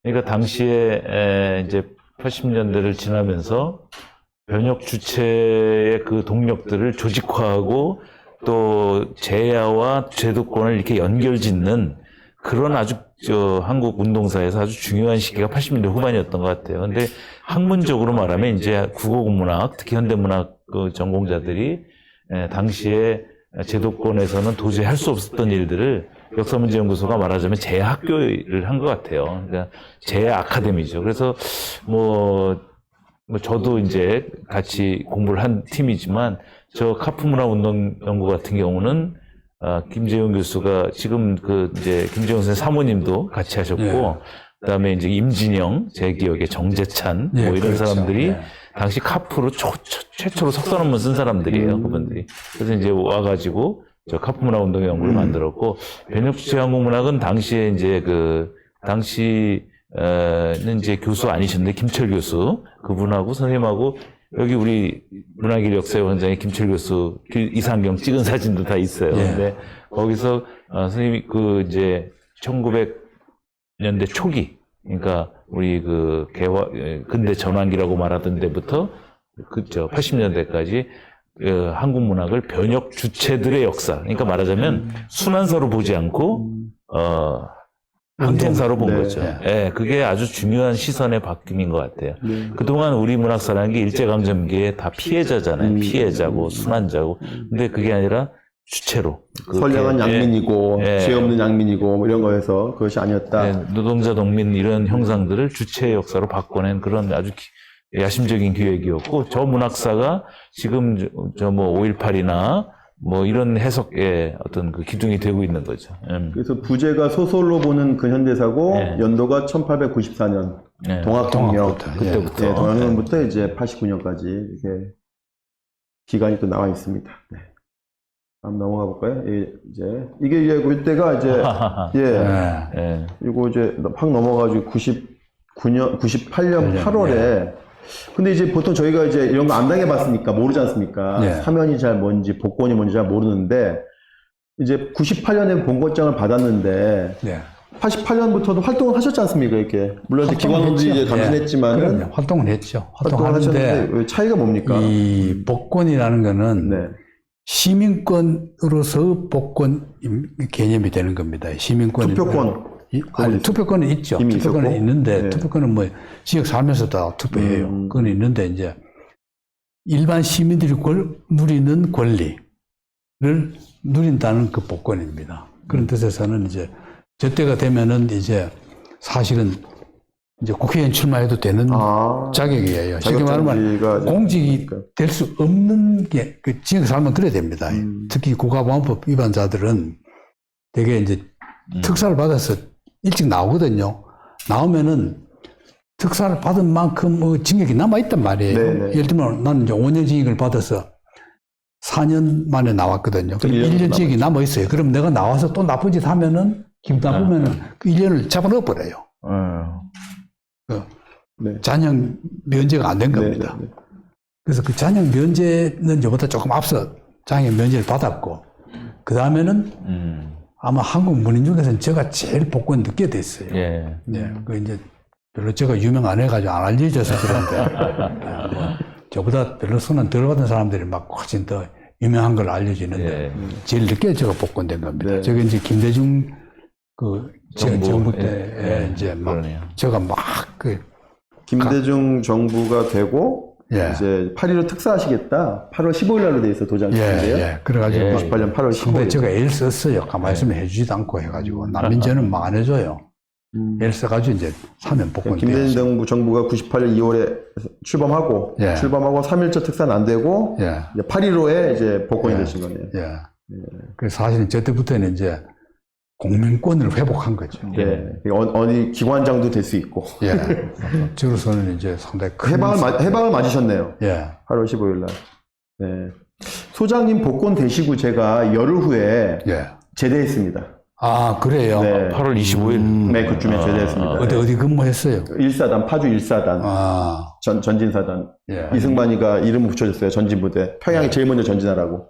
그러니까 당시에 이제 80년대를 지나면서 변혁 주체의 그 동력들을 조직화하고 또 제야와 제도권을 이렇게 연결짓는 그런 아주 한국 운동사에서 아주 중요한 시기가 80년대 후반이었던 것 같아요. 근데 학문적으로 말하면 이제 국어문학, 특히 현대문학 그 전공자들이 당시에 제도권에서는 도저히 할 수 없었던 일들을 역사문제연구소가 말하자면 제학교를 한 것 같아요. 그러니까 제아카데미죠. 그래서 뭐 저도 이제 같이 공부를 한 팀이지만 저 카프문화운동연구 같은 경우는 김재용 교수가 지금 이제 김재용 선생 사모님도 같이 하셨고, 예. 그다음에 이제 임진영, 제 기억에 정재찬, 예, 뭐 이런 그렇죠. 사람들이 예. 당시 카프로 최초로 석사 논문 쓴 사람들이에요, 그분들이. 그래서 이제 와가지고 저 카프문화 운동의 연구를 만들었고, 변혁주체 한국문학은 당시에 이제 당시는 이제 교수 아니셨는데 김철 교수 그분하고 선생님하고 여기 우리 문학일 역사의 원장의 김철 교수 이상경 찍은 사진도 다 있어요. 예. 근데 거기서 선생님이 이제 1900년대 초기, 그러니까 우리 근대 전환기라고 말하던 데부터 80년대까지 한국 문학을 변혁 주체들의 역사, 그러니까 말하자면 순환사로 보지 않고 항쟁사로 본 네. 거죠. 예, 그게 아주 중요한 시선의 바뀜인 것 같아요. 그동안 우리 문학사라는 게 일제강점기에 다 피해자잖아요. 피해자고 순환자고. 근데 그게 아니라 주체로. 선량한 양민이고 예. 죄 없는 양민이고 뭐 이런 거에서 그것이 아니었다. 예, 노동자, 농민 이런 형상들을 주체의 역사로 바꿔낸 그런 아주 야심적인 기획이었고, 저 문학사가 지금 뭐 5.18이나 뭐 이런 해석의 어떤 기둥이 되고 있는 거죠. 그래서 부제가 소설로 보는 근현대사고 예. 연도가 1894년 예. 동학혁명 그때부터. 네, 동학혁명부터 이제 89년까지 이렇게 기간이 또 나와 있습니다. 네. 한번 넘어가 볼까요? 이게 이제 그때가 이제 예. 이거 이제 확 넘어가지고 98년 8월에 근데 이제 보통 저희가 이제 이런 거 안 당해봤으니까 모르지 않습니까? 네. 사면이 잘 뭔지 복권이 뭔지 잘 모르는데 이제 98년에 본고장을 받았는데 네. 88년부터도 활동을 하셨지 않습니까? 이렇게 물론 이제 기관원들이 이제 감신했지만 그럼요. 활동은 했죠. 활동을 활동하는데 하셨는데 차이가 뭡니까? 이 복권이라는 거는 네. 시민권으로서 복권 개념이 되는 겁니다. 시민권. 투표권. 아니, 투표권은 있죠. 이미 투표권은 있었고. 있는데, 네. 투표권은 뭐, 지역 살면서 다 투표해요. 그건 있는데, 이제, 일반 시민들이 누리는 권리를 누린다는 그 복권입니다. 그런 뜻에서는 이제, 저 때가 되면은 이제, 사실은 이제 국회의원 출마해도 되는 자격이에요. 쉽게 말하면, 공직이 될 수 없는 게, 지역에 살면 그래야 됩니다. 특히 국가보안법 위반자들은 되게 이제, 특사를 받아서 일찍 나오거든요. 나오면은 특사를 받은 만큼 징역이 남아있단 말이에요. 네네. 예를 들면 나는 이제 5년 징역을 받아서 4년 만에 나왔거든요. 그럼 1년씩이 남아 있어요. 그럼 내가 나와서 또 나쁜 짓 하면은, 기분 나쁘면은 그 1년을 잡아넣어버려요. 그 네. 잔형 면제가 안 된 겁니다. 네. 그래서 그 잔형 면제는 저보다 조금 앞서 잔형 면제를 받았고, 그 다음에는 아마 한국 문인 중에서는 제가 제일 복권 늦게 됐어요. 예. 네, 그 이제 별로 제가 유명 안 해가지고 안 알려져서 그런데, 뭐 저보다 별로 손은 덜 받은 사람들이 막 훨씬 더 유명한 걸 알려지는데, 제일 늦게 제가 복권된 겁니다. 네. 제가 이제 김대중 그 정부 때 예. 이제 막 그러네요. 제가 막 그 김대중 정부가 되고 예. 이제 8.15 특사하시겠다. 8월 15일 날로 돼 있어 도장인데요. 예. 그래가지고 예. 98년 8월 근데 15일. 제가 애를 썼어요. 가만히 있으면 해주지도 않고 해가지고 난민제는 막 안 해줘요. 애를 써가지고 이제 사면 복권 김대중 정부가 98년 2월에 출범하고 예. 출범하고 3.1절 특사는 안 되고 예. 이제 8.15에 이제 복권이 되신 거네요. 예. 그래서 사실은 저 때부터는 이제 공민권을 회복한 거죠. 네. 어디 기관장도 될 수 있고. 예. 저로서는 이제 상당히 큰 해방을 맞으셨네요. 예. 8월 15일 날. 네. 소장님 복권 되시고 제가 열흘 후에 예. 제대했습니다. 아, 그래요? 네. 8월 25일. 네, 그쯤에 제대했습니다. 어디 근무했어요? 일사단, 파주 일사단, 아, 전진사단. 예. 이승만이가 이름을 붙여줬어요. 전진부대. 평양이 제일 먼저 전진하라고.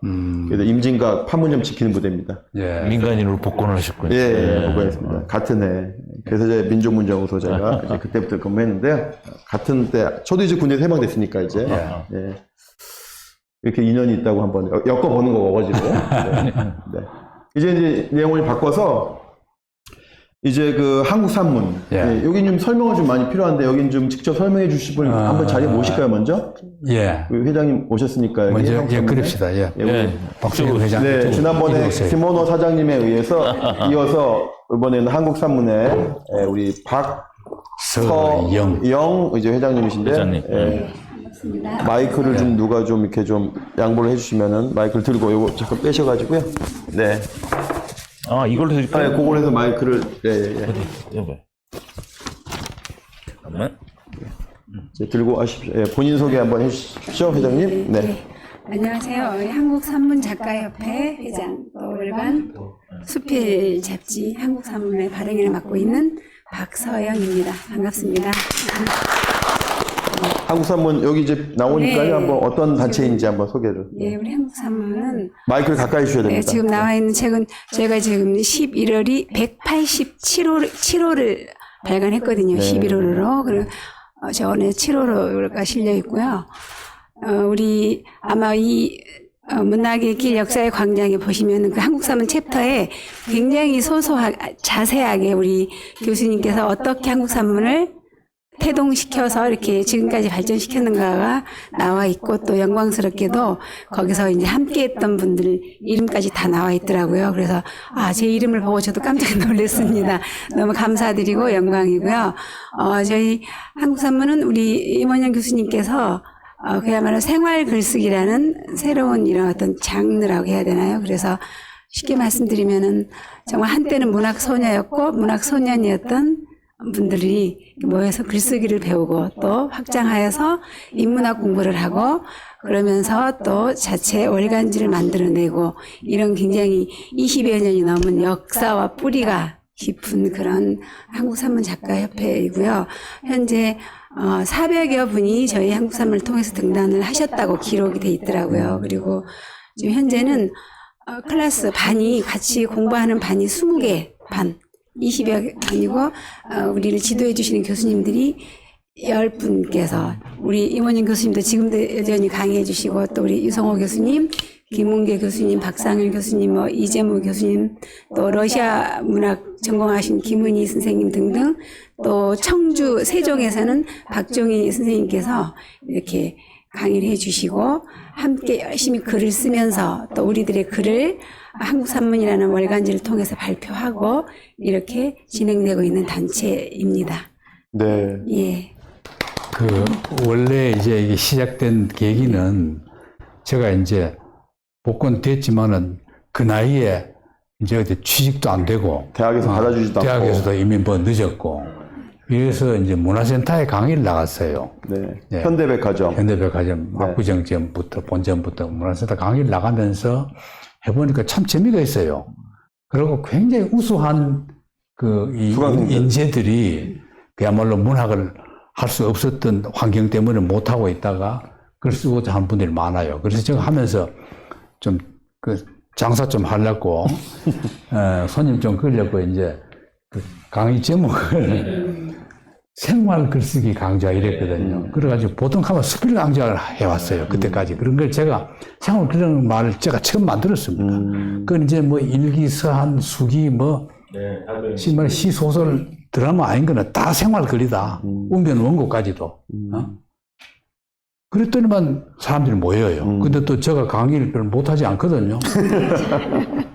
그래서 임진각 판문점 지키는 부대입니다. 예. 민간인으로 복권을 하셨군요. 예, 복원했습니다. 같은 해. 그래서 이제 민족문정으로 제가 이제 그때부터 근무했는데요. 같은 때, 저도 이제 군대에서 해방됐으니까 이제. 예. 이렇게 인연이 있다고 한번 엮어보는 거가지고. 네. 네. 이제 내용을 바꿔서 이제 그 한국 산문. 예. 예, 여기 좀 설명을 좀 많이 필요한데 여긴 좀 직접 설명해 주실 분 한번 자리에 모실까요, 먼저? 예. 우리 회장님 오셨으니까. 여기 먼저, 한국 예, 산문에. 그립시다. 예. 예. 박수영 회장. 네, 지난번에 김원호 사장님에 의해서 이어서 이번에는 한국 산문에 우리 서영. 박서영 이제 회장님이신데 회장님. 예, 마이크를 좀 누가 좀 이렇게 좀 양보를 해주시면은 마이크를 들고 요거 잠깐 빼셔가지고요. 네. 아, 이걸로 해줄까요? 네, 그걸 해서 마이크를 예. 여보. 잠깐만. 이제 들고 하십시오. 예, 본인 소개 한번 해주십시오, 회장님. 네. 안녕하세요. 한국산문작가협회 회장, 또 월간 수필 잡지 한국산문의 발행을 맡고 있는 박서영입니다. 반갑습니다. 한국 산문 여기 이제 나오니까요. 네. 한번 어떤 단체인지 한번 소개를. 예, 우리 한국산문은 마이크를 가까이 주셔야 됩니다. 지금 나와 있는 책은 제가 지금 11월이 187호를 발간했거든요. 11호로. 그리고 전에 7호로가 실려 있고요. 우리 아마 이 문학의 길 역사의 광장에 보시면은 그 한국산문 챕터에 굉장히 자세하게 우리 교수님께서 어떻게 한국산문을 태동시켜서 이렇게 지금까지 발전시켰는가가 나와 있고 또 영광스럽게도 거기서 이제 함께 했던 분들 이름까지 다 나와 있더라고요. 그래서 제 이름을 보고 저도 깜짝 놀랐습니다. 너무 감사드리고 영광이고요. 저희 한국산문은 우리 임원영 교수님께서 그야말로 생활 글쓰기라는 새로운 이런 어떤 장르라고 해야 되나요? 그래서 쉽게 말씀드리면은 정말 한때는 문학 소녀였고 문학 소년이었던 분들이 모여서 글쓰기를 배우고 또 확장하여서 인문학 공부를 하고 그러면서 또 자체 월간지를 만들어내고 이런 굉장히 20여 년이 넘은 역사와 뿌리가 깊은 그런 한국산문작가협회이고요. 현재 400여 분이 저희 한국산문을 통해서 등단을 하셨다고 기록이 돼 있더라고요. 그리고 지금 현재는 클래스 반이 같이 공부하는 반이 20개 반 20여 반이고 우리를 지도해 주시는 교수님들이 10분께서 우리 임원영 교수님도 지금도 여전히 강의해 주시고 또 우리 유성호 교수님, 김웅계 교수님, 박상일 교수님, 이재무 교수님, 또 러시아 문학 전공하신 김은희 선생님 등등 또 청주 세종에서는 박종희 선생님께서 이렇게 강의를 해 주시고 함께 열심히 글을 쓰면서 또 우리들의 글을 한국산문이라는 월간지를 통해서 발표하고 이렇게 진행되고 있는 단체입니다. 네. 예. 원래 이제 이게 시작된 계기는 제가 이제 복권 됐지만은 그 나이에 이제 취직도 안 되고 대학에서 받아주지도 않고. 대학에서도 이미 늦었고 위에서 이제 문화센터에 강의를 나갔어요. 네. 네. 현대백화점. 현대백화점 압구정점부터 본점부터 문화센터 강의를 나가면서 해보니까 참 재미가 있어요. 그리고 굉장히 우수한 이 수강생들. 인재들이 그야말로 문학을 할 수 없었던 환경 때문에 못하고 있다가 글 쓰고자 하는 분들이 많아요. 그래서 제가 하면서 좀 장사 좀 하려고 손님 좀 끌려고 이제 그 강의 제목을 생활 글쓰기 강좌 이랬거든요. 그래가지고 보통 하면 수필 강좌를 해왔어요. 그때까지. 그런 걸 제가 생활 그런 말을 제가 처음 만들었습니다. 그건 이제 뭐 일기, 서한, 수기, 시, 소설, 드라마 아닌 거는 다 생활 글이다. 운변 원고까지도. 그랬더니만 사람들이 모여요. 근데 또 제가 강의를 별로 못하지 않거든요.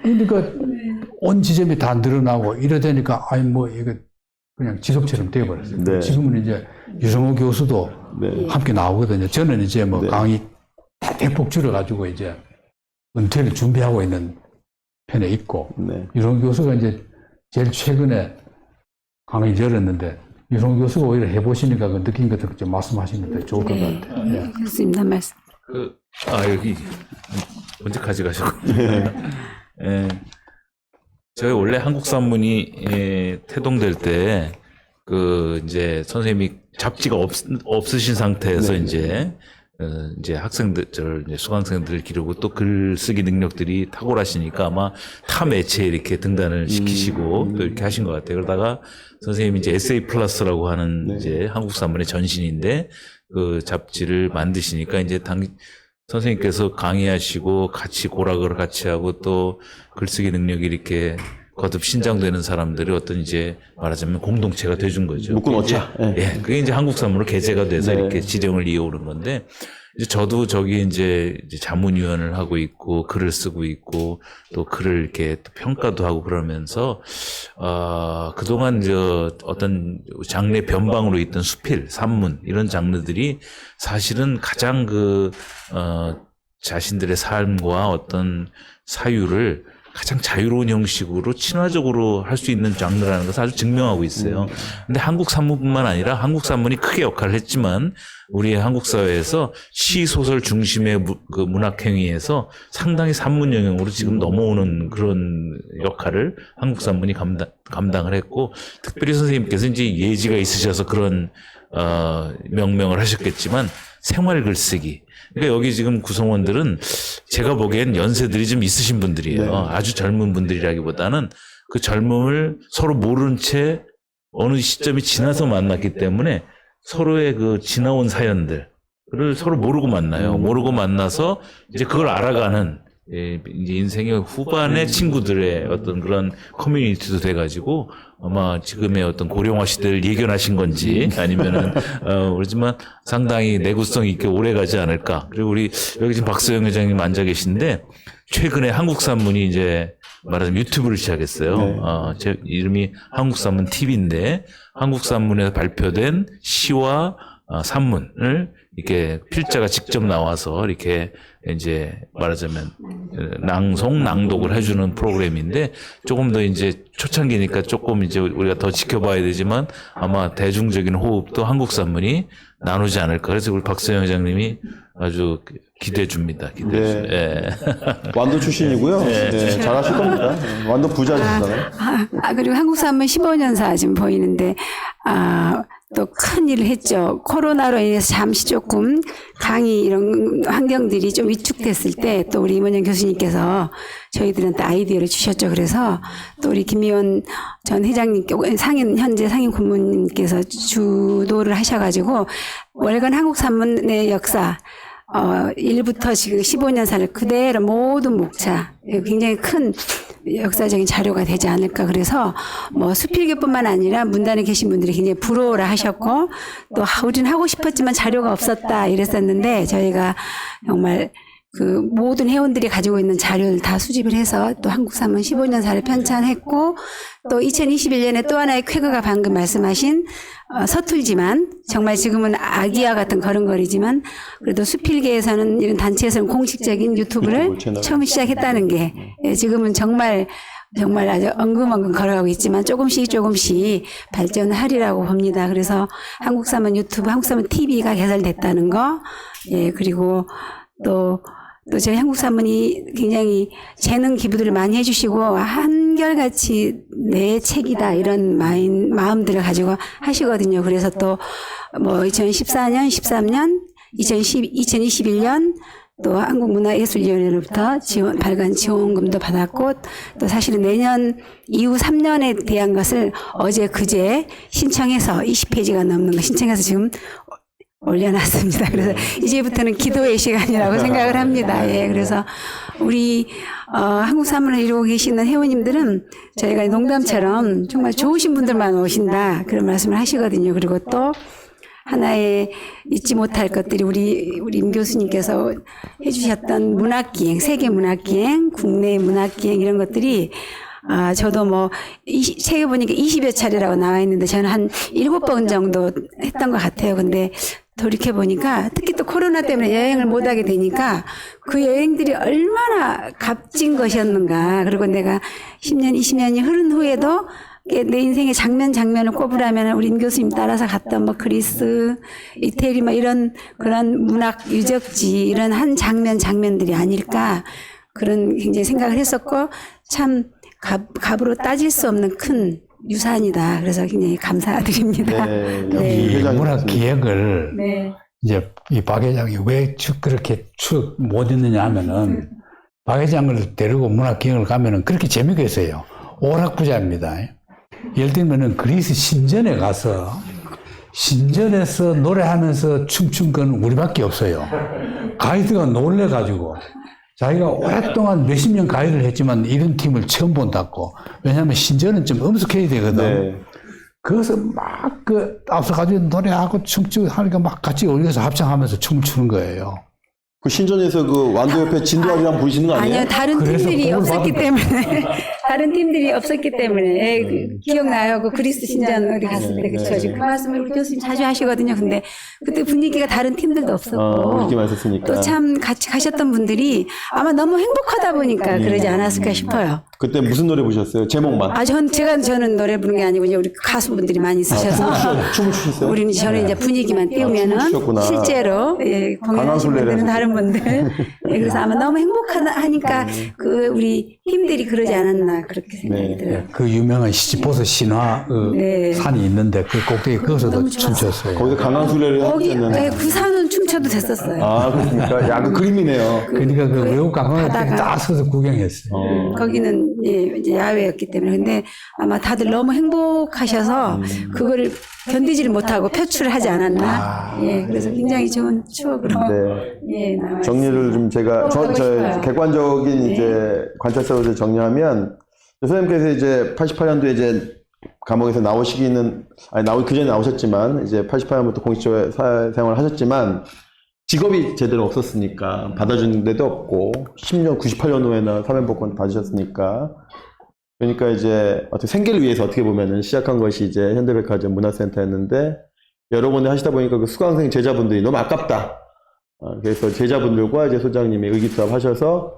그러니까 온 지점이 다 늘어나고 이러다니까 아니 뭐 이거 그냥 지속처럼 되어버렸어요. 네. 지금은 이제 유성호 교수도 네. 함께 나오거든요. 저는 이제 뭐 네. 강의 다 대폭 줄여가지고 이제 은퇴를 준비하고 있는 편에 있고 네. 유성호 교수가 이제 제일 최근에 강의 열었는데 유성호 교수가 오히려 해보시니까 그 느낀 것들 좀 말씀하시면 더 좋을 것 같아요. 네. 교수님 말씀. 여기 언제 가져가셨고? 예. 저희 원래 한국산문이 태동될 때 이제 선생님이 잡지가 없으신 상태에서 이제 학생들, 이제 수강생들을 기르고 또 글쓰기 능력들이 탁월하시니까 아마 타 매체에 이렇게 등단을 시키시고 또 이렇게 하신 것 같아요. 그러다가 선생님이 이제 에세이 플러스라고 하는 이제 한국산문의 전신인데 그 잡지를 만드시니까 이제 선생님께서 강의하시고 같이 고락을 같이 하고 또 글쓰기 능력이 이렇게 거듭 신장되는 사람들이 어떤 이제 말하자면 공동체가 돼준 거죠. 묶어놓자. 그게 이제 한국산문으로 개재가 돼서 네. 이렇게 지령을 이어오는 건데, 이제 저도 저기 이제 자문위원을 하고 있고, 글을 쓰고 있고, 또 글을 이렇게 또 평가도 하고 그러면서, 그동안 어떤 장르의 변방으로 있던 수필, 산문, 이런 장르들이 사실은 가장 자신들의 삶과 어떤 사유를 가장 자유로운 형식으로 친화적으로 할 수 있는 장르라는 것을 아주 증명하고 있어요. 근데 한국 산문뿐만 아니라 한국 산문이 크게 역할을 했지만 우리 한국 사회에서 시, 소설 중심의 그 문학 행위에서 상당히 산문 영역으로 지금 넘어오는 그런 역할을 한국 산문이 감당을 했고, 특별히 선생님께서 이제 예지가 있으셔서 그런 명명을 하셨겠지만 생활 글쓰기. 그러니까 여기 지금 구성원들은 제가 보기엔 연세들이 좀 있으신 분들이에요. 네. 아주 젊은 분들이라기보다는 그 젊음을 서로 모르는 채 어느 시점이 지나서 만났기 때문에 서로의 그 지나온 사연들을 서로 모르고 만나요. 모르고 만나서 이제 그걸 알아가는 이제 인생의 후반의 친구들의 어떤 그런 커뮤니티도 돼가지고 아마 지금의 어떤 고령화 시대를 예견하신 건지 아니면은 그렇지만 상당히 내구성 있게 오래 가지 않을까. 그리고 우리 여기 지금 박서영 회장님 앉아 계신데 최근에 한국산문이 이제 말하자면 유튜브를 시작했어요. 네. 제 이름이 한국산문 TV인데 한국산문에서 발표된 시와 산문을 이렇게 필자가 직접 나와서 이렇게 이제 말하자면 낭독을 해주는 프로그램인데 조금 더 이제 초창기니까 조금 이제 우리가 더 지켜봐야 되지만 아마 대중적인 호흡도 한국산문이 나누지 않을까. 그래서 우리 박서영 회장님이 아주 기대해 줍니다. 기대해 네. 줍니다. 예. 완도 출신이고요. 네, 잘하실 겁니다. 완도 부자시잖아요. 그리고 한국산문 15년사 지금 보이는데, 또 큰 일을 했죠. 코로나로 인해서 잠시 조금 강의 이런 환경들이 좀 위축됐을 때 또 우리 임원영 교수님께서 저희들한테 아이디어를 주셨죠. 그래서 또 우리 김미원 전 회장님께 현재 상임 고문님께서 주도를 하셔가지고 월간 한국산문의 역사 1부터 지금 15년사를 그대로 모든 목차 굉장히 큰 역사적인 자료가 되지 않을까. 그래서 뭐 수필계뿐만 아니라 문단에 계신 분들이 굉장히 부러워라 하셨고 또 우리는 하고 싶었지만 자료가 없었다 이랬었는데 저희가 정말 그 모든 회원들이 가지고 있는 자료를 다 수집을 해서 또 한국사문 15년사를 편찬했고 또 2021년에 또 하나의 쾌거가 방금 말씀하신 서툴지만 정말 지금은 아기와 같은 걸음걸이지만 그래도 수필계에서는 이런 단체에서는 공식적인 유튜브를 유튜브 채널. 처음 시작했다는 게 지금은 정말 아주 엉금엉금 걸어가고 있지만 조금씩 발전하리라고 봅니다. 그래서 한국사문 유튜브, 한국사문 TV가 개설됐다는 거, 예, 그리고 또 저희 한국사문이 굉장히 재능 기부들을 많이 해주시고 한결같이 내 책이다 이런 마음들을 가지고 하시거든요. 그래서 또 뭐 2014년, 13년, 2021년 또 한국문화예술위원회로부터 발간 지원금도 받았고 또 사실은 내년 이후 3년에 대한 것을 어제 그제 신청해서 20페이지가 넘는 거 신청해서 지금 올려놨습니다. 그래서 이제부터는 기도의 시간이라고 생각을 합니다. 예, 그래서 우리 한국사문을 이루고 계시는 회원님들은 저희가 농담처럼 정말 좋으신 분들만 오신다 그런 말씀을 하시거든요. 그리고 또 하나의 잊지 못할 것들이 우리 임 교수님께서 해주셨던 문학기행, 세계 문학기행, 국내 문학기행 이런 것들이 저도 뭐 책에 보니까 20여 차례라고 나와 있는데 저는 한 7번 정도 했던 것 같아요. 근데 돌이켜 보니까 특히 또 코로나 때문에 여행을 못 하게 되니까 그 여행들이 얼마나 값진 것이었는가. 그리고 내가 10년, 20년이 흐른 후에도 내 인생의 장면을 꼽으라면 우리 임 교수님 따라서 갔던 뭐 그리스, 이태리 뭐 이런 그런 문학 유적지 이런 한 장면들이 아닐까 그런 굉장히 생각을 했었고 참 값으로 따질 수 없는 큰 유산이다. 그래서 굉장히 감사드립니다. 네, 네. 역시 회장님 문학 말씀이- 기획을 네. 이제 이 박 회장이 왜 그렇게 쭉 못 했느냐 하면은 박 회장을 데리고 문학 기획을 가면은 그렇게 재미가 있어요. 오락부자입니다. 예를 들면은 그리스 신전에 가서 신전에서 노래하면서 춤춘 건 우리밖에 없어요. 가이드가 놀래가지고 자기가 오랫동안 몇십 년 가이드를 했지만 이런 팀을 처음 본다고. 왜냐하면 신전은 좀 엄숙해야 되거든. 네. 그래서 막 앞서가지고 노래하고 춤추고 하니까 막 같이 어울려서 합창하면서 춤을 추는 거예요. 그 신전에서 그 완도 옆에 진도아리랑 부르시는 거 아니에요? 아니요, 다른 그래서 팀들이 복을 없었기 때문에. 다른 팀들이 없었기 때문에. 예, 기억나요. 그 그리스 신전 어디 갔을 때. 그쵸. 그 말씀을 우리 교수님 자주 하시거든요. 근데 그때 분위기가 다른 팀들도 없었고. 우리끼리만 있었으니까. 또 참 같이 가셨던 분들이 아마 너무 행복하다 보니까 그러지 않았을까 싶어요. 그때 무슨 노래 부르셨어요? 제목만. 저는 노래 부르는 게 아니고 이제 우리 가수분들이 많이 있으셔서. 춤을 추셨어요? 저는 이제 분위기만 띄우면은 추셨구나. 실제로 예, 공연하신 분들은 다른 분들. 예, 그래서 아마 너무 행복하니까 그 우리 힘들이 그러지 않았나 그렇게 생각이 들어요. 그 유명한 시지포스 신화 네. 산이 있는데 그 꼭대기 거기서도 너무 좋았어요. 춤췄어요. 거기서 강강술래를 거기 하셨는데. 예, 그 산은 춤춰도 됐었어요. 아, 그렇습니까? 야, 그 그림이네요. 그러니까 그 외국 관광객들이 바다가- 다 서서 구경했어요. 거기는 예, 이제 야외였기 때문에 근데 아마 다들 너무 행복하셔서 그거를 견디지를 못하고 표출을 하지 않았나. 예, 그래서 굉장히 좋은 추억으로 네. 예, 남아 정리를 좀 제가, 하고 싶어요. 객관적인 네. 이제 관찰사로 정리하면, 선생님께서 이제 88년도에 이제 감옥에서 나오시기는, 그 전에 나오셨지만, 이제 88년부터 공식적으로 사회생활을 하셨지만, 직업이 제대로 없었으니까, 받아주는 데도 없고, 98년도에나 사면복권 받으셨으니까, 그러니까 이제 어떻게 생계를 위해서 어떻게 보면은 시작한 것이 이제 현대백화점 문화센터였는데, 여러 번에 하시다 보니까 그 수강생 제자분들이 너무 아깝다. 그래서 제자분들과 이제 소장님이 의기투합 하셔서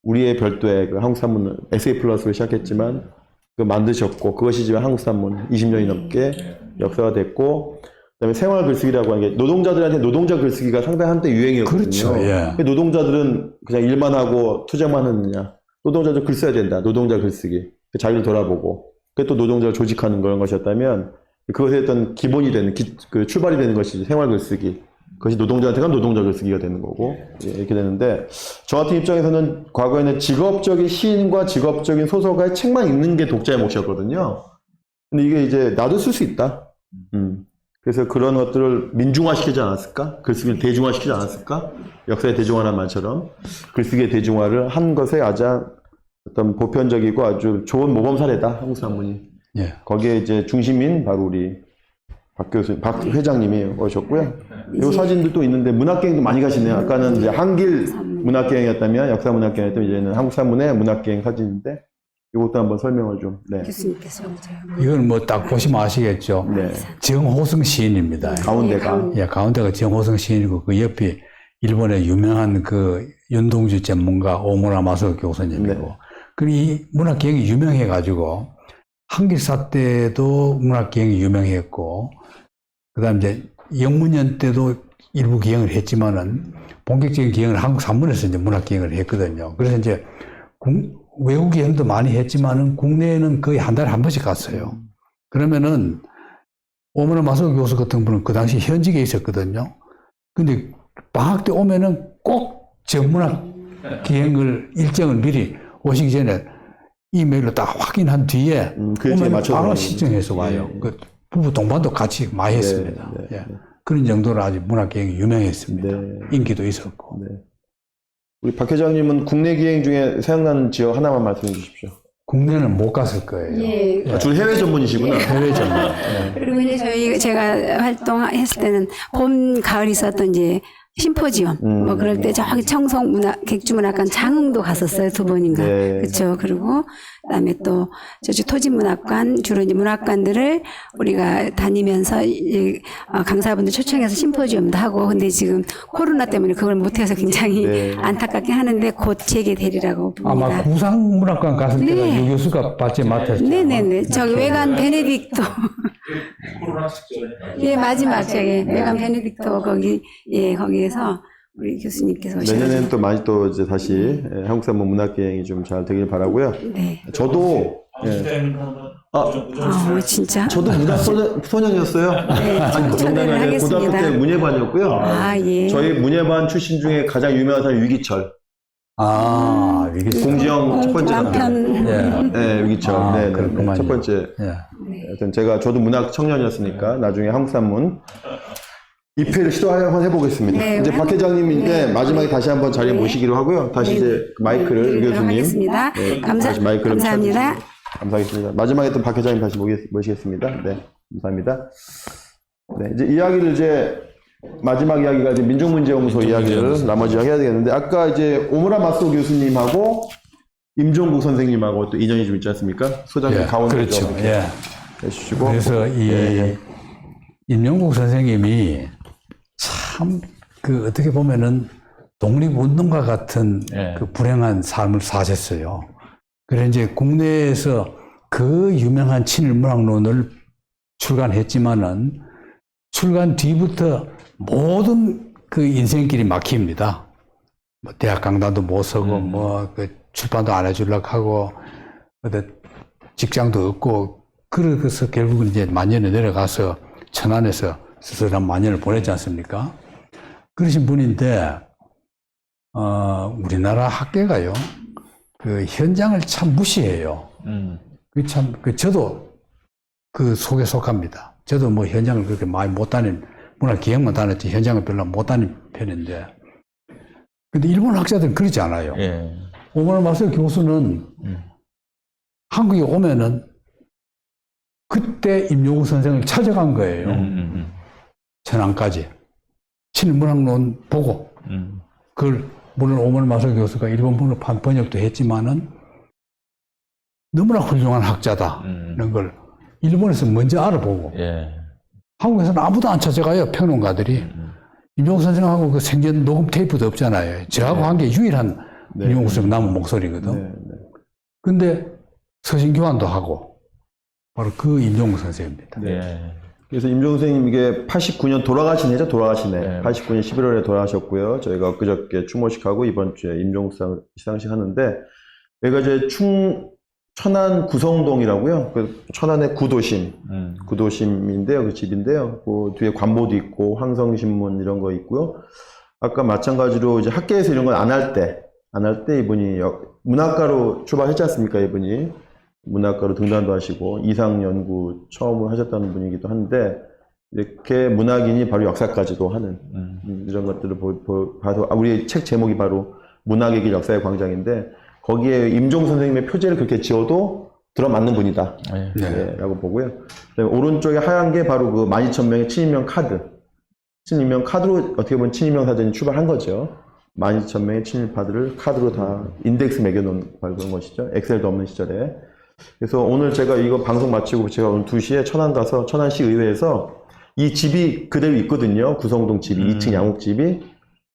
우리의 별도의 그 한국산문 SA 플러스를 시작했지만 그 만드셨고 그것이 지금 한국산문 20년이 넘게 역사가 됐고 그다음에 생활 글쓰기라고 하는 게 노동자들한테 노동자 글쓰기가 상당히 한때 유행이었거든요. 그렇죠. 예. 노동자들은 그냥 일만 하고 투쟁만 했느냐. 노동자도 글 써야 된다. 노동자 글쓰기. 자기를 돌아보고. 그게 또 노동자를 조직하는 그런 것이었다면 그것에 어떤 기본이 되는 그 출발이 되는 것이 생활 글쓰기. 그것이 노동자한테 가면 노동자 글쓰기가 되는 거고 이렇게 되는데 저 같은 입장에서는 과거에는 직업적인 시인과 직업적인 소설가의 책만 읽는 게 독자의 몫이었거든요. 근데 이게 이제 나도 쓸 수 있다. 그래서 그런 것들을 민중화시키지 않았을까? 글쓰기를 대중화시키지 않았을까? 역사의 대중화란 말처럼 글쓰기의 대중화를 한 것에 가장 어떤 보편적이고 아주 좋은 모범 사례다. 한국산문이. 예. 거기에 이제 중심인 바로 우리 박 회장님이 오셨고요. 이 사진도 또 있는데 문학여행도 많이 가시네요. 아까는 이제 한길 문학기행이었다면, 역사문학기행이었다면 이제는 한국사문의 문학기행 사진인데 이것도 한번 설명을 좀. 네. 교수님께서 먼저. 이건 뭐 딱 보시면 아시겠죠. 네. 정호승 시인입니다. 가운데가. 예, 가운데가 정호승 시인이고 그 옆이 일본의 유명한 그 윤동주 전문가 오무라 마소 교수님이고. 네. 그리고 이 문학기행이 유명해가지고 한길사 때도 문학기행이 유명했고, 그다음 이제 영문연 때도 일부 기행을 했지만은 본격적인 기행을 한국 산문에서 이제 문학기행을 했거든요. 그래서 이제 외국 기행도 많이 했지만은 국내에는 거의 한 달에 한 번씩 갔어요. 그러면은 오무라 마소 교수 같은 분은 그 당시 현직에 있었거든요. 근데 방학 때 오면은 꼭 전문학 기행을 일정을 미리 오시기 전에 이메일로 딱 확인한 뒤에 그 일정에 오면 맞춰서 바로 가는 시청해서 거죠. 와요. 예, 예. 그 부부 동반도 같이 많이 했습니다. 네, 네, 예. 네. 그런 정도로 아주 문학기행이 유명했습니다. 네. 인기도 있었고. 네. 우리 박 회장님은 국내 기행 중에 생각나는 지역 하나만 말씀해 주십시오. 국내는 못 갔을 거예요. 예. 주로 해외 전문이시구나. 해외 전문. 그리고 이제 제가 활동했을 때는 봄, 가을 있었던 이제 심포지엄 뭐 그럴 때 저기 청송 문학 객주문학관 장흥도 갔었어요 2번인가. 네. 그렇죠. 그리고 그다음에 또 저쪽 토지문학관 주로 이제 문학관들을 우리가 다니면서 강사분들 초청해서 심포지엄도 하고 근데 지금 코로나 때문에 그걸 못해서 굉장히 네. 안타깝게 하는데 곧 재개되리라고 봅니다. 아마 구상문학관 갔을 때가 네. 유 교수가 받지 맡았죠. 네네네. 저기 외관 베네딕토. 예, 마지막 저기 외관 베네딕토 거기 예 거기에서 우리 교수님께서 내년에는 또 많이 또 이제 다시 한국사문 문학기행이 좀 잘 되길 바라고요. 네. 저도 진짜. 저도 문학 소년이었어요. 네, 아니, 초대를 농담이 아니라 고등학교 하겠습니다. 때 문예반이었고요. 아 예. 저희 문예반 출신 중에 가장 유명한 사람이 위기철. 아, 이게 공지영 첫 번째 남편. 예. 네, 위기철. 아, 네, 네, 그렇구만요. 첫 번째. 예. 하여튼 저도 문학 청년이었으니까 나중에 한국사문 입회를 시도한번 해보겠습니다. 네, 이제 박 회장님인데 네. 마지막에 다시 한번 자리에 모시기로 하고요. 다시 이제 마이크를 유 교수님. 하겠습니다. 다시 마이크를 감사합니다. 쳐주시고. 감사하겠습니다. 마지막에 또 박 회장님 다시 모시겠습니다. 네, 감사합니다. 네, 이제 이야기를 이제 마지막 이야기가 이제 민족문제연구소 이야기를 나머지 해야 되겠는데 아까 이제 오무라 마소 교수님하고 임종국 선생님하고 또 인연이 좀 있지 않습니까? 소장님 예, 가운데 그렇죠. 좀 예. 해주시고. 그래서 이 예. 임영국 선생님이 참 그 어떻게 보면은 독립운동가 같은 예. 그 불행한 삶을 사셨어요. 그래서 이제 국내에서 그 유명한 친일문학론을 출간했지만은 출간 뒤부터 모든 그 인생길이 막힙니다. 뭐 대학 강단도 못 서고 뭐 그 출판도 안 해주려고 하고 어디 직장도 없고 그래서 결국은 이제 만년에 내려가서 천안에서 스스로한 만년을 보냈지 않습니까? 그러신 분인데 우리나라 학계가요 그 현장을 참 무시해요. 그 참 저도 그 속에 속합니다. 저도 뭐 현장을 그렇게 많이 못 다닌 문학 기행만 다녔지 현장을 별로 못 다닌 편인데 근데 일본 학자들은 그러지 않아요. 예. 오무라 마소 교수는 한국에 오면은 그때 임용국 선생을 찾아간 거예요. 천안까지. 친일문학론 보고. 그걸 물론 오무라 마소 교수가 일본문으로 번역도 했지만은 너무나 훌륭한 학자다는 걸 일본에서 먼저 알아보고 예. 한국에서는 아무도 안 찾아가요. 평론가들이. 임용국 선생하고 그 생전 녹음 테이프도 없잖아요. 저하고 한 게 유일한 임용국 선생 남은 목소리거든. 네, 네. 근데 서신 교환도 하고 바로 그 임종국 선생입니다. 예. 그래서 임종 선생님 이게 89년 돌아가신 해죠? 돌아가시네. 네. 89년 11월에 돌아가셨고요. 저희가 엊그저께 추모식하고 이번 주에 임종국 시상식 하는데 여기가 이제 천안 구성동이라고요. 그 천안의 구도심, 구도심인데요. 그 집인데요. 그 뒤에 관보도 있고 황성신문 이런 거 있고요. 아까 마찬가지로 이제 학계에서 이런 건 안 할 때 이분이 문학가로 출발했지 않습니까? 이분이 문학가로 등단도 하시고 이상 연구 처음으로 하셨다는 분이기도 한데 이렇게 문학인이 바로 역사까지도 하는 이런 것들을 봐서 우리 책 제목이 바로 문학의 길 역사의 광장인데 거기에 임종 선생님의 표제를 그렇게 지어도 들어맞는 분이다. 네. 네, 라고 보고요. 그다음에 오른쪽에 하얀 게 바로 그 12,000명의 친인명 카드. 친인명 카드로 어떻게 보면 친인명 사전이 출발한 거죠. 12,000명의 친일파들을 카드로 다 인덱스 매겨놓은 그런 것이죠. 엑셀도 없는 시절에. 그래서 오늘 제가 이거 방송 마치고 제가 오늘 2시에 천안 가서 천안시 의회에서 이 집이 그대로 있거든요. 구성동 집이, 2층 양옥집이.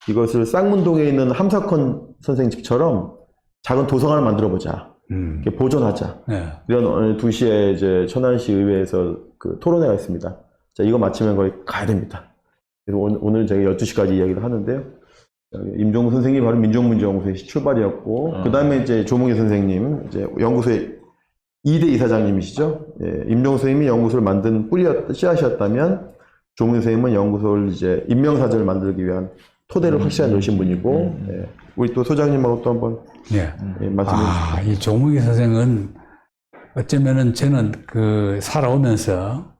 이것을 쌍문동에 있는 함석헌 선생 집처럼 작은 도서관을 만들어보자. 이렇게 보존하자. 네. 이런 오늘 2시에 이제 천안시 의회에서 그 토론회가 있습니다. 자, 이거 마치면 거기 가야 됩니다. 그래서 오늘 제가 12시까지 이야기를 하는데요. 임종우 선생님이 바로 민족문제연구소의 출발이었고, 그 다음에 이제 조몽희 선생님, 이제 연구소의 2대 이사장님이시죠. 예, 임종우 선생님이 연구소를 만든 씨앗이었다면, 조몽희 선생님은 연구소를 이제 인명사전을 만들기 위한 토대를 확실히 놓으신 분이고, 예, 우리 또 소장님하고 또 한번 네. 예, 말씀해 주시죠. 이 조문기 선생은 어쩌면은 저는 그 살아오면서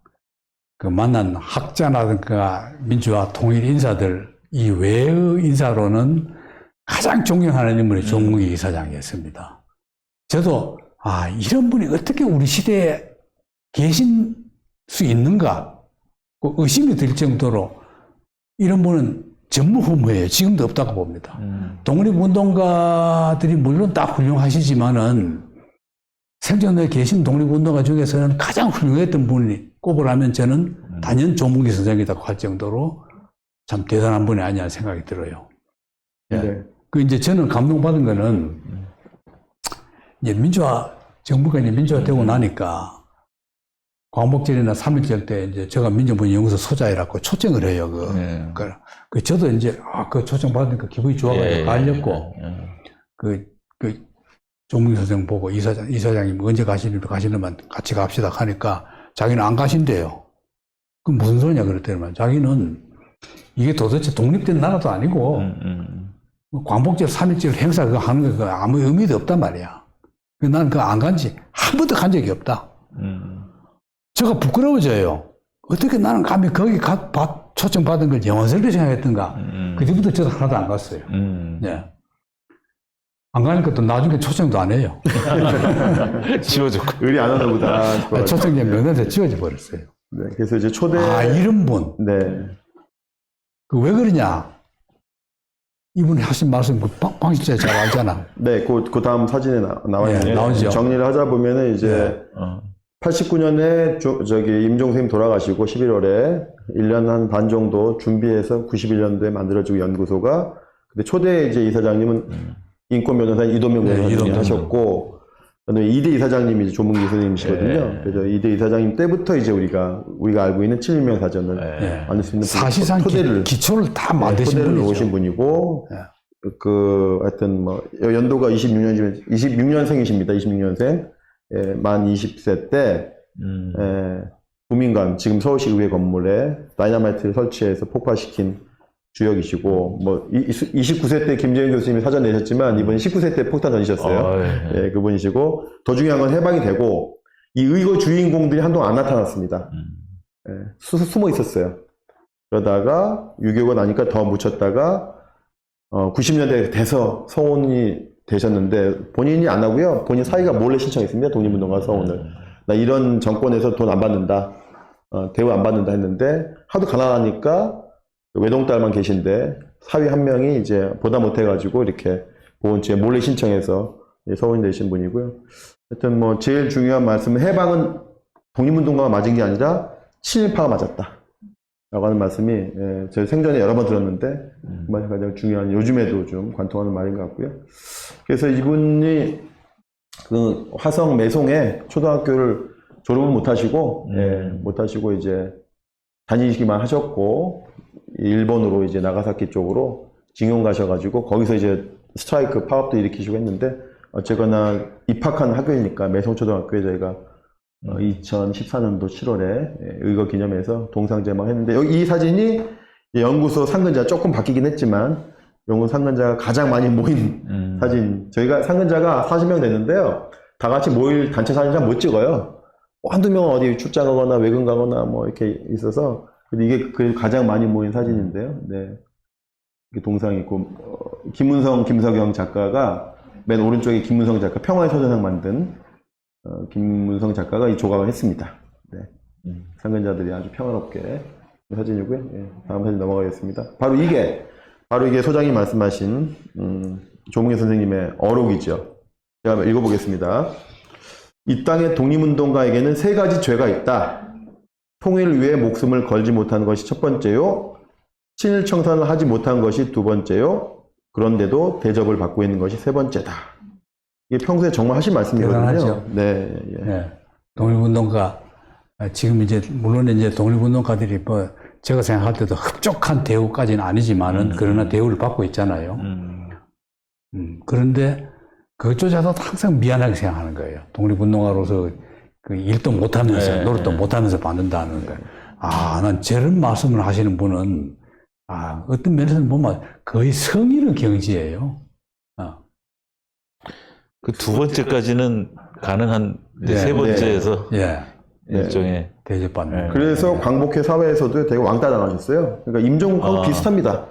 그 만난 학자라든가 민주화 통일 인사들 이 외의 인사로는 가장 존경하는 인물이 조문기 이사장이었습니다. 저도 이런 분이 어떻게 우리 시대에 계신 수 있는가 의심이 들 정도로 이런 분은 전무후무해요. 지금도 없다고 봅니다. 독립운동가들이 물론 다 훌륭하시지만은 생전에 계신 독립운동가 중에서는 가장 훌륭했던 분이 꼽으라면 저는 단연 조문기 선생이라고 할 정도로 참 대단한 분이 아니냐 생각이 들어요. 네. 그 이제 저는 감동받은 거는 이제 정부가 이제 민주화되고 나니까 광복절이나 3.1절 때 이제 제가 민족문제연구소 소장이라고 초청을 해요. 저도 이제 그 초청 받으니까 기분이 좋아가지고 가려고 그 조문기 선생 보고 이사장님 언제 가시려면 같이 갑시다 하니까 자기는 안 가신대요. 그 무슨 소리냐 그랬더니만 자기는 이게 도대체 독립된 나라도 아니고 광복절 3.1절 행사 그거 하는 거 아무 의미도 없단 말이야. 나는 그거 안 간지 한 번도 간 적이 없다. 제가 부끄러워져요. 어떻게 나는 감히 거기 초청받은 걸 영원스럽게 생각했던가. 그 뒤부터 저도 하나도 안 갔어요. 네. 안 가니까 또 나중에 초청도 안 해요. 지워졌고. 의리 안 하나 보다. 초청제 명단에서 지워져 버렸어요. 네, 그래서 이제 초대. 이런 분. 네. 그 왜 그러냐. 이분이 하신 말씀, 방 실장 잘 알잖아. 네, 그 다음 사진에 나와 있는데. 나오죠. 정리를 하자 보면은 이제. 89년에 저기 임종 선생님 돌아가시고 11월에 1년 한 반 정도 준비해서 91년도에 만들어지고 연구소가 근데 초대 이제 이사장님은 인권 변호사인 이도명 변호사님이 하셨고 그다음에 2대 이사장님이 이제 조문기 선생님이시거든요. 그래서 2대 이사장님 때부터 이제 우리가 알고 있는 7.1명 사전을 만들 수 있는 사실상 토대를 기초를 다 만드신 분이죠. 놓으신 분이고 하여튼 연도가 26년생이십니다. 26년생. 예, 만 20세 때, 부민관, 지금 서울시 의회 건물에 다이너마이트를 설치해서 폭파시킨 주역이시고, 29세 때 김재현 교수님이 사전 내셨지만, 이번에 19세 때 폭탄 던지셨어요. 예, 그분이시고, 더 중요한 건 해방이 되고, 이 의거 주인공들이 한동안 안 나타났습니다. 예, 숨어 있었어요. 그러다가, 6.25가 나니까 더 묻혔다가, 90년대 돼서 서원이 되셨는데 본인이 안 하고요. 본인 사위가 몰래 신청했습니다. 독립운동가 서원을. 나 이런 정권에서 돈 안 받는다. 대우 안 받는다 했는데 하도 가난하니까 외동딸만 계신데 사위 한 명이 이제 보다 못해가지고 이렇게 보훈처에 몰래 신청해서 서원이 되신 분이고요. 하여튼 제일 중요한 말씀은 해방은 독립운동가가 맞은 게 아니라 친일파가 맞았다. 라고 하는 말씀이 저희 생전에 여러 번 들었는데 그 말이 가장 중요한 요즘에도 좀 관통하는 말인 것 같고요. 그래서 이분이 그 화성 매송에 초등학교를 졸업을 못하시고 못하시고 이제 다니시기만 하셨고 일본으로 이제 나가사키 쪽으로 징용 가셔가지고 거기서 이제 스트라이크 파업도 일으키시고 했는데 어쨌거나 입학한 학교이니까 매송초등학교에 저희가 2014년도 7월에 의거 기념해서 동상제막 했는데 이 사진이 연구소 상근자 조금 바뀌긴 했지만 연구소 상근자가 가장 많이 모인 사진. 저희가 상근자가 40명 되는데요. 다 같이 모일 단체 사진 잘 못 찍어요. 한두 명은 어디 출장 가거나 외근 가거나 이렇게 있어서 이게 그 가장 많이 모인 사진인데요. 네. 동상이 있고 김문성, 김석영 작가가 맨 오른쪽에 김문성 작가 평화의 소전상 만든 김문성 작가가 이 조각을 했습니다. 네. 상근자들이 아주 평화롭게 사진이고요. 예, 다음 사진 넘어가겠습니다. 바로 이게 바로 이게 소장이 말씀하신 조문희 선생님의 어록이죠. 제가 읽어보겠습니다. 이 땅의 독립운동가에게는 세 가지 죄가 있다. 통일을 위해 목숨을 걸지 못한 것이 첫 번째요. 친일 청산을 하지 못한 것이 두 번째요. 그런데도 대접을 받고 있는 것이 세 번째다. 이게 평소에 정말 하신 말씀이거든요. 대단하죠. 네, 예. 네. 독립운동가, 지금 이제, 물론 이제 독립운동가들이 뭐, 제가 생각할 때도 흡족한 대우까지는 아니지만은, 그러나 대우를 받고 있잖아요. 그런데 그것조차도 항상 미안하게 생각하는 거예요. 독립운동가로서 그 일도 못하면서, 네, 노릇도 네. 못하면서 받는다는 거예요. 난 저런 말씀을 하시는 분은, 어떤 면에서는 보면 거의 성인의 경지예요. 그 두 번째까지는 가능한 이제 네, 세 번째에서 예. 일종의 대접받는. 네. 그래서 광복회 사회에서도 되게 왕따 당하셨어요. 그러니까 임종국하고 비슷합니다.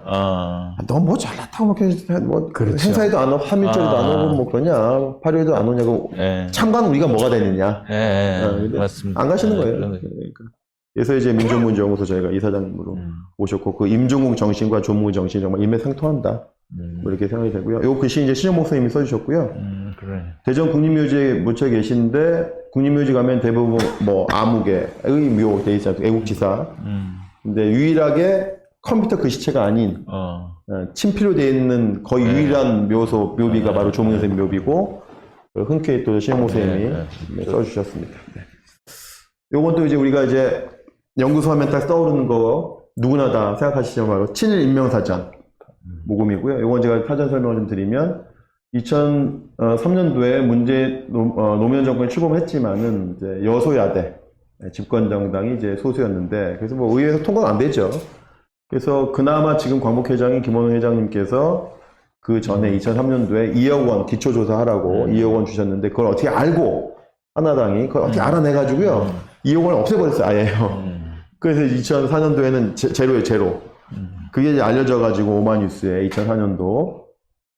너 뭐 잘났다고 뭐 그렇죠. 행사에도 안 오고 3.1절에도 안 오고 뭐 그러냐 8.15에도 안 오냐고 예. 참관 우리가 뭐가 되느냐 근데 맞습니다. 안 가시는 거예요. 그런 거. 그러니까. 그래서 이제 민족문제연구소 저희가 이사장님으로 모셨고 그 임종국 정신과 조문희 정신이 정말 일맥상통한다. 뭐 이렇게 생각이 되고요. 요 글씨 이제 신영 목사님이 써주셨고요. 그래. 대전 국립묘지에 묻혀 계신데 국립묘지 가면 대부분 뭐 아무개의 묘 돼 있잖아요. 애국지사. 근데 유일하게 컴퓨터 글씨체가 아닌 친필로 되어 있는 거의 유일한 묘비가 바로 조문희 선생님 묘비고 흔쾌히 또 신영 목사님이 써주셨습니다. 네. 요건 또 이제 우리가 이제 연구소 하면 딱 떠오르는 거 누구나 다 생각하시죠. 바로 친일 인명사전 모금이고요. 요건 제가 사전 설명을 좀 드리면 2003년도에 문재인 노무현 정권이 출범했지만은 이제 여소야대 집권 정당이 이제 소수였는데 그래서 뭐 의회에서 통과가 안 되죠. 그래서 그나마 지금 광복회장인 김원호 회장님께서 그 전에 2003년도에 2억 원 기초조사하라고 2억 원 주셨는데 그걸 어떻게 알고 한나당이 그걸 어떻게 알아내가지고요 2억 원을 없애버렸어요 아예요. 그래서 2004년도에는 제로예요 제로. 그게 이제 알려져가지고 오마뉴스에 2004년도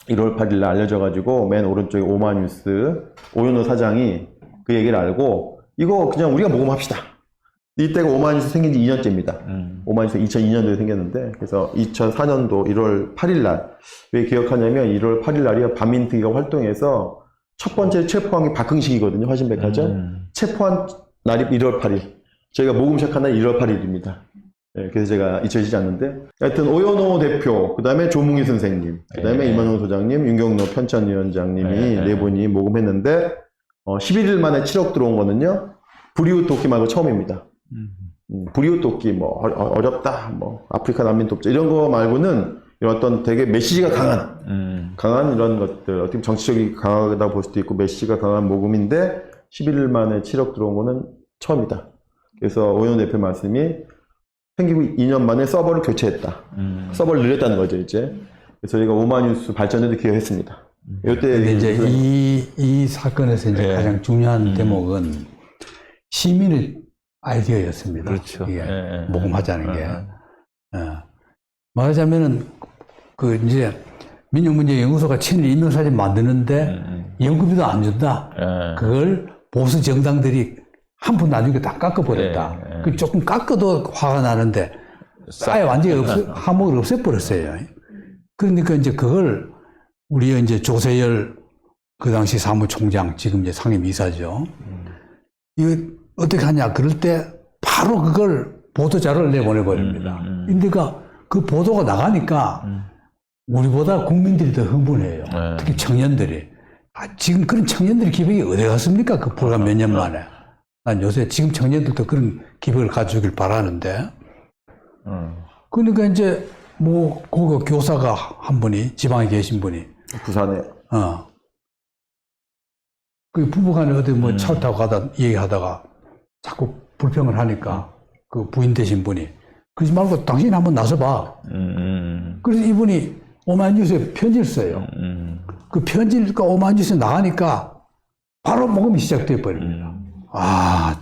1월 8일 날 알려져가지고 맨 오른쪽에 오마뉴스 오연호 사장이 그 얘기를 알고 이거 그냥 우리가 모금합시다. 이때가 오마뉴스 생긴 지 2년째입니다. 오마뉴스 2002년도에 생겼는데 그래서 2004년도 1월 8일 날 왜 기억하냐면 1월 8일 날이 반민특위가 활동해서 첫 번째 체포한 게 박흥식이거든요. 화신백화점. 체포한 날이 1월 8일. 저희가 모금 시작한 날이 1월 8일입니다. 네, 그래서 제가 잊혀지지 않는데 하여튼 오연호 대표, 그 다음에 조문희 선생님, 그 다음에 이만호 소장님, 윤경로 편찬위원장님이 네 분이 모금했는데 11일 만에 7억 들어온 거는요 불이웃 돕기 말고 처음입니다. 불이웃 돕기 뭐 어렵다, 뭐 아프리카 난민 돕자 이런 거 말고는 이런 어떤 되게 메시지가 강한 이런 것들 어떻게 정치적이 강하다 볼 수도 있고 메시지가 강한 모금인데 11일 만에 7억 들어온 거는 처음이다. 그래서 오연호 대표 말씀이 생기고 2년 만에 서버를 교체했다. 서버를 늘렸다는 거죠, 이제. 그래서 저희가 오마뉴스 발전에도 기여했습니다. 근데 이제 이 사건에서 이제 가장 중요한 대목은 시민의 아이디어였습니다. 그렇죠. 이게 모금하자는 게. 말하자면은 그 이제 민족문제연구소가 친일 인명사진 만드는데 연구비도 안 준다. 그걸 보수 정당들이 한 푼 나중에 다 깎아버렸다. 그 조금 깎아도 화가 나는데 아예 완전히 한몫을 없애버렸어요. 그러니까 이제 그걸 우리 이제 조세열 그 당시 사무총장 지금 이제 상임이사죠. 이거 어떻게 하냐 그럴 때 바로 그걸 보도자료를 내보내버립니다. 그러니까 그 보도가 나가니까 우리보다 국민들이 더 흥분해요. 특히 청년들이. 지금 그런 청년들의 기백이 어디 갔습니까? 그 불과 몇 년 만에. 난 요새 지금 청년들도 그런 기백을 가져주길 바라는데. 그러니까 이제 뭐 고교 교사가 한 분이 지방에 계신 분이 부산에 그 부부간에 어디 뭐 차를 타고 가다 얘기하다가 자꾸 불평을 하니까 그 부인 되신 분이 그러지 말고 당신이 한번 나서봐. 그래서 이분이 오마이뉴스에 편지를 써요. 그 편지가 오마이뉴스에 나가니까 바로 모금이 시작돼 버립니다.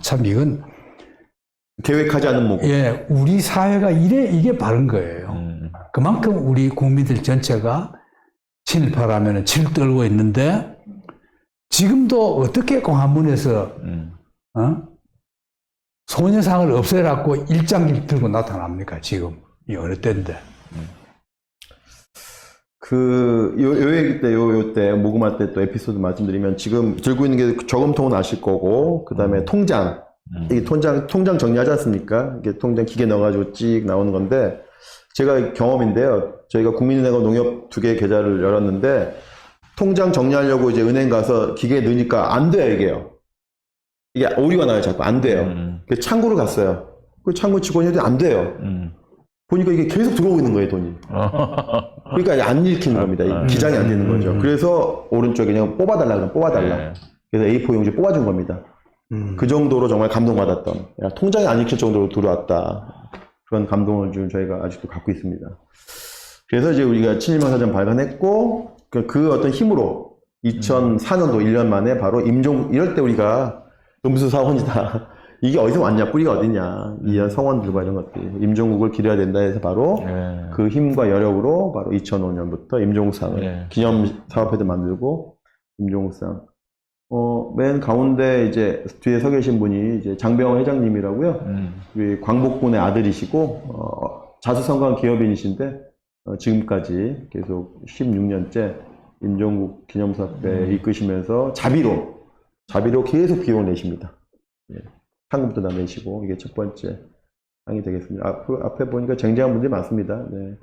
참 이건 계획하지 않은 모금. 예, 우리 사회가 이게 바른 거예요. 그만큼 우리 국민들 전체가 친일파라면 칠 떨고 있는데 지금도 어떻게 광화문에서 소녀상을 없애라고 일장기를 들고 나타납니까? 지금 이 어느 때인데. 요 얘기 때, 요때, 모금할 때 또 에피소드 말씀드리면 지금 들고 있는 게 저금통은 아실 거고, 그 다음에 통장. 이게 통장 정리하지 않습니까? 이게 통장 기계 넣어가지고 찍 나오는 건데, 제가 경험인데요. 저희가 국민은행하고 농협 두 개의 계좌를 열었는데, 통장 정리하려고 이제 은행 가서 기계에 넣으니까 안 돼요, 이게요. 이게 오류가 나요, 자꾸. 안 돼요. 그래서 창구를 갔어요. 그 창구 직원이 안 돼요. 보니까 이게 계속 들어오고 있는 거예요, 돈이. 그러니까 안 읽히는 겁니다. 기장이 안 되는 거죠. 그래서 오른쪽에 그냥 뽑아달라. 네. 그래서 A4 용지 뽑아준 겁니다. 그 정도로 정말 감동받았던, 야, 통장이 안 읽힐 정도로 들어왔다. 그런 감동을 좀 저희가 아직도 갖고 있습니다. 그래서 이제 우리가 친일명 사전 발간했고, 그 어떤 힘으로 2004년도 1년 만에 바로 이럴 때 우리가 음수 사원이다. 이게 어디서 왔냐, 뿌리가 어디냐, 이런 성원들과 이런 것들, 임종국을 기려야 된다 해서 바로 그 힘과 여력으로 바로 2005년부터 임종국상을 기념사업회도 만들고, 임종국상. 맨 가운데 이제 뒤에 서 계신 분이 이제 장병원 회장님이라고요. 우리 광복군의 아들이시고, 자수성가한 기업인이신데, 지금까지 계속 16년째 임종국 기념사업회 이끄시면서 자비로 계속 비용을 내십니다. 예. 상금도 다 내시고, 이게 첫 번째 상이 되겠습니다. 앞에 보니까 쟁쟁한 분들이 많습니다. 네.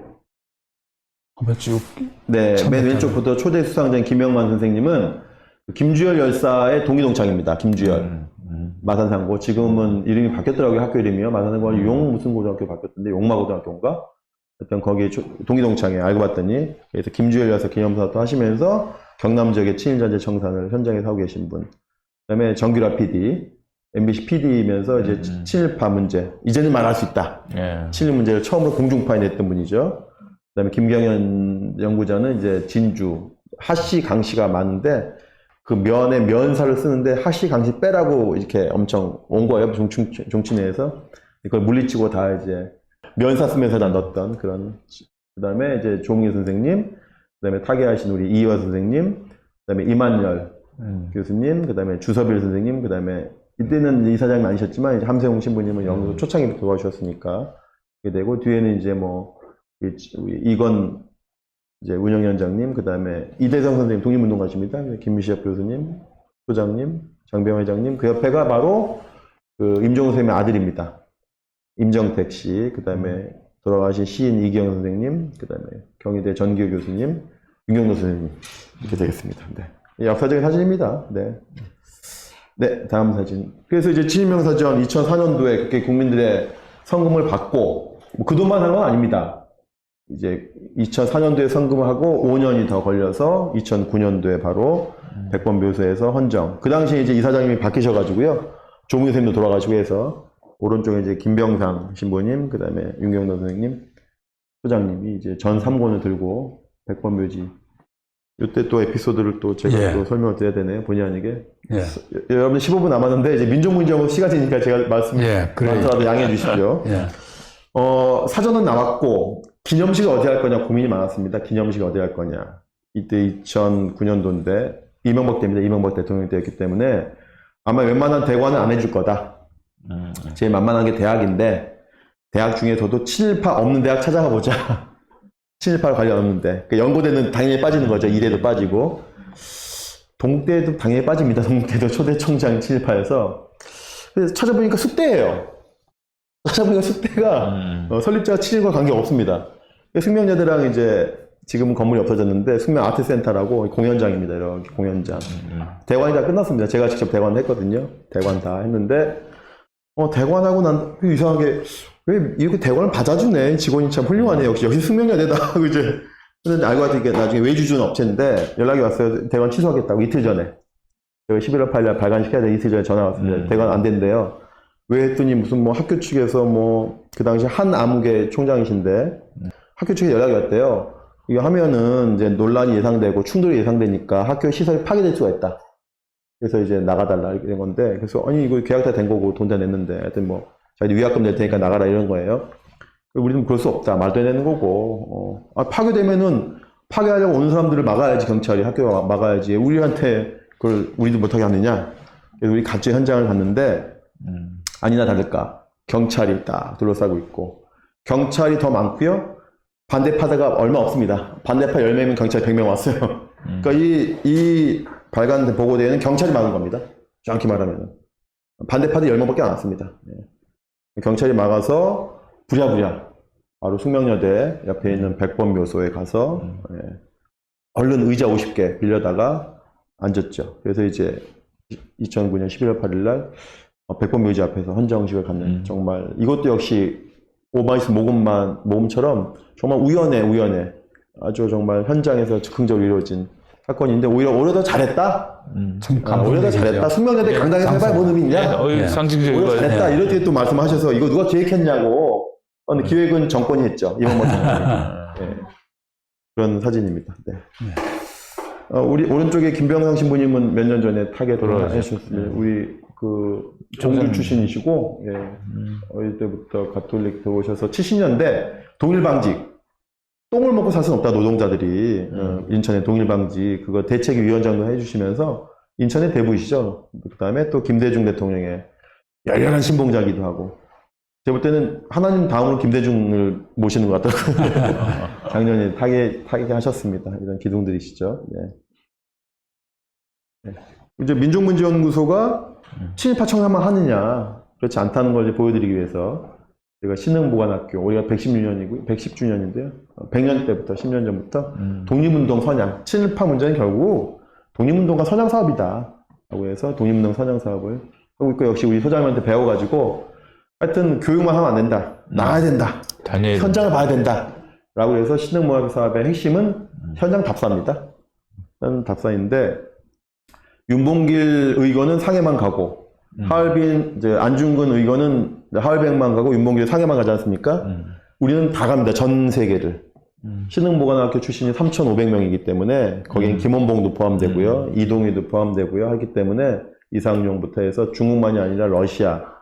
한번 쭉. 네, 맨 왼쪽부터 초대 수상자인 김영만 선생님은 김주열 열사의 동기동창입니다. 김주열. 마산상고. 지금은 이름이 바뀌었더라고요. 학교 이름이요. 마산상고가 용 무슨 고등학교 바뀌었던데, 용마고등학교인가? 하여튼 거기에 동기동창에 알고 봤더니, 그래서 김주열 열사 기념사업도 하시면서 경남 지역의 친일전쟁 청산을 현장에서 하고 계신 분. 그 다음에 정규라 PD. MBC PD이면서 이제 친일파 문제, 이제는 말할 수 있다. 친일 문제를 처음으로 공중파해냈던 분이죠. 그다음에 김경현 연구자는 이제 진주, 하씨, 강씨가 많은데 그 면에 면사를 쓰는데 하씨, 강씨 빼라고 이렇게 엄청 온 거예요. 종친회에서. 그걸 물리치고 다 이제 면사 쓰면서 다 넣었던 그런. 그다음에 이제 종희 선생님, 그다음에 타계하신 우리 이희화 선생님, 그다음에 이만열 교수님, 그다음에 주서빌 선생님, 그다음에 이때는 이사장님 아니셨지만, 이제 함세웅 신부님은 연구소 초창기부터 도와주셨으니까, 그게 되고, 뒤에는 이제 뭐, 이건, 이제 운영위원장님, 그 다음에 이대성 선생님, 독립운동가십니다. 김미시엽 교수님, 소장님, 장병 회장님, 그 옆에가 바로, 임종우 선생님의 아들입니다. 임정택 씨, 그 다음에 돌아가신 시인 이기영 선생님, 그 다음에 경희대 전기호 교수님, 윤경로 선생님, 이렇게 되겠습니다. 네. 역사적인 사진입니다. 네. 네, 다음 사진. 그래서 이제 친일명사전 2004년도에 그렇게 국민들의 성금을 받고, 뭐 그 돈만 한 건 아닙니다. 이제 2004년도에 성금을 하고 5년이 더 걸려서 2009년도에 바로 백범묘소에서 헌정. 그 당시에 이제 이사장님이 바뀌셔가지고요. 조문희 선생님도 돌아가시고 해서, 오른쪽에 이제 김병상 신부님, 그 다음에 윤경로 선생님, 소장님이 이제 전 3권을 들고 백범묘지. 이때 또 에피소드를 또 제가 또 설명을 드려야 되네요. 본의 아니게. 여러분 15분 남았는데 이제 민족문제하고 시가 지니까 제가 많더라도 양해해 주십시오. 사전은 나왔고 기념식을 어디 할 거냐 고민이 많았습니다. 기념식 어디 할 거냐. 이때 2009년도인데 이명박 때입니다. 이명박 대통령 때였기 때문에 아마 웬만한 대관은 안 해줄 거다. 제일 만만한 게 대학인데 대학 중에서도 친일파 없는 대학 찾아가 보자. 친일파 관련 없는데. 그 연고대는 당연히 빠지는 거죠. 이대도 빠지고. 동국대도 당연히 빠집니다. 동국대도 초대 총장 친일파여서. 그래서 찾아보니까 숙대예요. 찾아보니까 숙대가 설립자가 친일과 관계 없습니다. 숙명여대랑 이제 지금은 건물이 없어졌는데 숙명 아트센터라고 공연장입니다. 이렇게 공연장. 대관이 다 끝났습니다. 제가 직접 대관을 했거든요. 대관 다 했는데 대관하고 난 이상하게 왜 이렇게 대관을 받아주네. 직원이 참 훌륭하네. 역시 숙명여대다. 이제 근데 알고 봤더니 나중에 외주준 업체인데 연락이 왔어요. 대관 취소하겠다고 이틀 전에. 제가 11월 8일 발간시켜야 돼. 이틀 전에 전화 왔습니다. 대관 안 된대요. 왜 했더니 무슨 뭐 학교 측에서 뭐 그 당시 한 암흑의 총장이신데 학교 측에 연락이 왔대요. 이거 하면은 이제 논란이 예상되고 충돌이 예상되니까 학교 시설이 파괴될 수가 있다. 그래서 이제 나가달라 이렇게 된 건데, 그래서 아니 이거 계약 다 된 거고 돈 다 냈는데 하여튼 뭐 자기 위약금 낼 테니까 나가라 이런 거예요. 우리는 그럴 수 없다. 말도 해야 되는 거고. 파괴되면은 파괴하려고 오는 사람들을 막아야지. 경찰이 학교가 막아야지. 우리한테 그걸 우리도 못하게 하느냐. 그래서 우리 같이 현장을 갔는데 아니나 다를까 경찰이 딱 둘러싸고 있고 경찰이 더 많고요. 반대파가 얼마 없습니다. 반대파 10명이면 경찰 100명 왔어요. 그러니까 이 발간 보고대회는 경찰이 막은 겁니다. 정확히 말하면. 반대파도 10명밖에 안 왔습니다. 예. 경찰이 막아서 부랴부랴 바로 숙명여대 옆에 있는 백범 묘소에 가서 예. 얼른 의자 50개 빌려다가 앉았죠. 그래서 이제 2009년 11월 8일 날 백범 묘지 앞에서 헌정식을 갖는 정말 이것도 역시 오마이스 모금처럼 정말 우연해 아주 정말 현장에서 즉흥적으로 이루어진 사건인데 오히려 더 잘했다. 오히려 더 잘했다. 숙명여대 강당에서 해봐야 뭔 의미 있냐? 상징적인 오히려 거예요. 잘했다. 이렇게 또 말씀하셔서 이거 누가 기획했냐고. 근데 기획은 정권이 했죠. 이번 네. 그런 사진입니다. 네. 우리 오른쪽에 김병상 신부님은 몇 년 전에 타계 돌아가셨습니다. 우리 그 종주 출신이시고 어릴 때부터 가톨릭 들어오셔서 70년대 동일방직 똥을 먹고 살 수는 없다 노동자들이 인천의 동일방직 그거 대책위원장도 해주시면서 인천의 대부이시죠. 그 다음에 또 김대중 대통령의 열렬한 신봉자기도 하고 제가 볼 때는 하나님 다음으로 김대중을 모시는 것 같더라고요. 작년에 타계하셨습니다. 이런 기둥들이시죠. 네. 네. 이제 민족문제연구소가 친일파 청산만 하느냐 그렇지 않다는 걸 이제 보여드리기 위해서 제가 신흥보관학교 우리가 110주년인데요. 100년 때부터 10년 전부터 독립운동 선양 친일파 문제는 결국 독립운동과 선양 사업이다 라고 해서 독립운동 선양 사업을 하고 있고 역시 우리 소장님한테 배워가지고 하여튼 교육만 하면 안 된다. 나가야 된다. 현장을 봐야 된다. 라고 해서 신흥모학 사업의 핵심은 현장 답사입니다. 현장 답사인데 윤봉길 의원은 상해만 가고 하얼빈 이제 안중근 의원은 하얼빈만 가고 윤봉길 상해만 가지 않습니까? 우리는 다 갑니다. 전 세계를. 신흥보관학교 출신이 3,500명이기 때문에 거기엔 김원봉도 포함되고요. 이동희도 포함되고요. 하기 때문에 이상용부터 해서 중국만이 아니라 러시아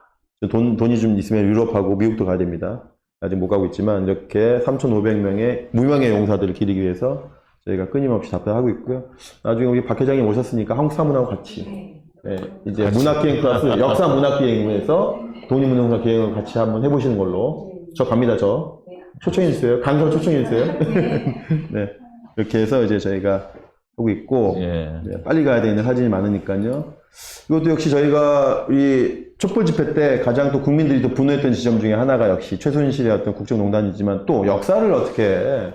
돈이 좀 있으면 유럽하고 미국도 가야 됩니다. 아직 못 가고 있지만 이렇게 3,500명의 무명의 용사들을 기리기 위해서 저희가 끊임없이 답변하고 있고요. 나중에 우리 박 회장님 오셨으니까 한국사문하고 같이 이제 문학기행 플러스 역사 문학기행에서 독립운동사 기행을 같이 한번 해보시는 걸로 저 갑니다. 저 초청해주세요. 강성 초청해주세요. 네 이렇게 해서 이제 저희가 하고 있고 네, 빨리 가야 되는 사진이 많으니까요. 이것도 역시 저희가 이 촛불 집회 때 가장 또 국민들이 또 분노했던 지점 중에 하나가 역시 최순실의 어떤 국정농단이지만 또 역사를 어떻게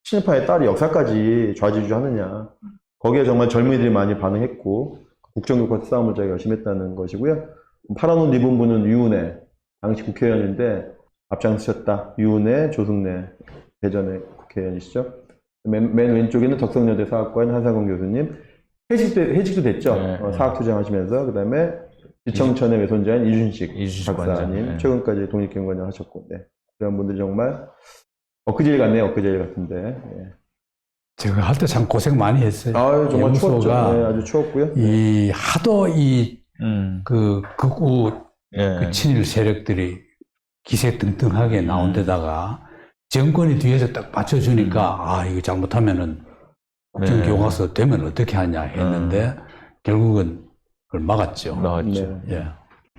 친일파의 딸이 역사까지 좌지우지하느냐. 거기에 정말 젊은이들이 많이 반응했고 국정교과 싸움을 저희가 열심히 했다는 것이고요. 파란 옷 입은 분은 유은혜 당시 국회의원인데 앞장서셨다. 유은혜, 조승래 대전의 국회의원이시죠. 맨 왼쪽에는 덕성여대 사학과인 한상권 교수님 해직도 됐죠. 사학투쟁하시면서 그 다음에 지청천의 외손자인 이준식 박사님 최근까지 독립기념관장 하셨고 그런 분들이 정말 엊그제일 같네요. 엊그제일 같은데 제가 할 때 참 고생 많이 했어요. 아유, 정말 추웠죠. 네, 아주 추웠고요. 이 하도 그 극우 그 친일 세력들이 기세등등하게 나온 데다가 정권이 뒤에서 딱 받쳐주니까 이거 잘못하면은 국정교과서 되면 어떻게 하냐 했는데 결국은 그걸 막았죠. 예.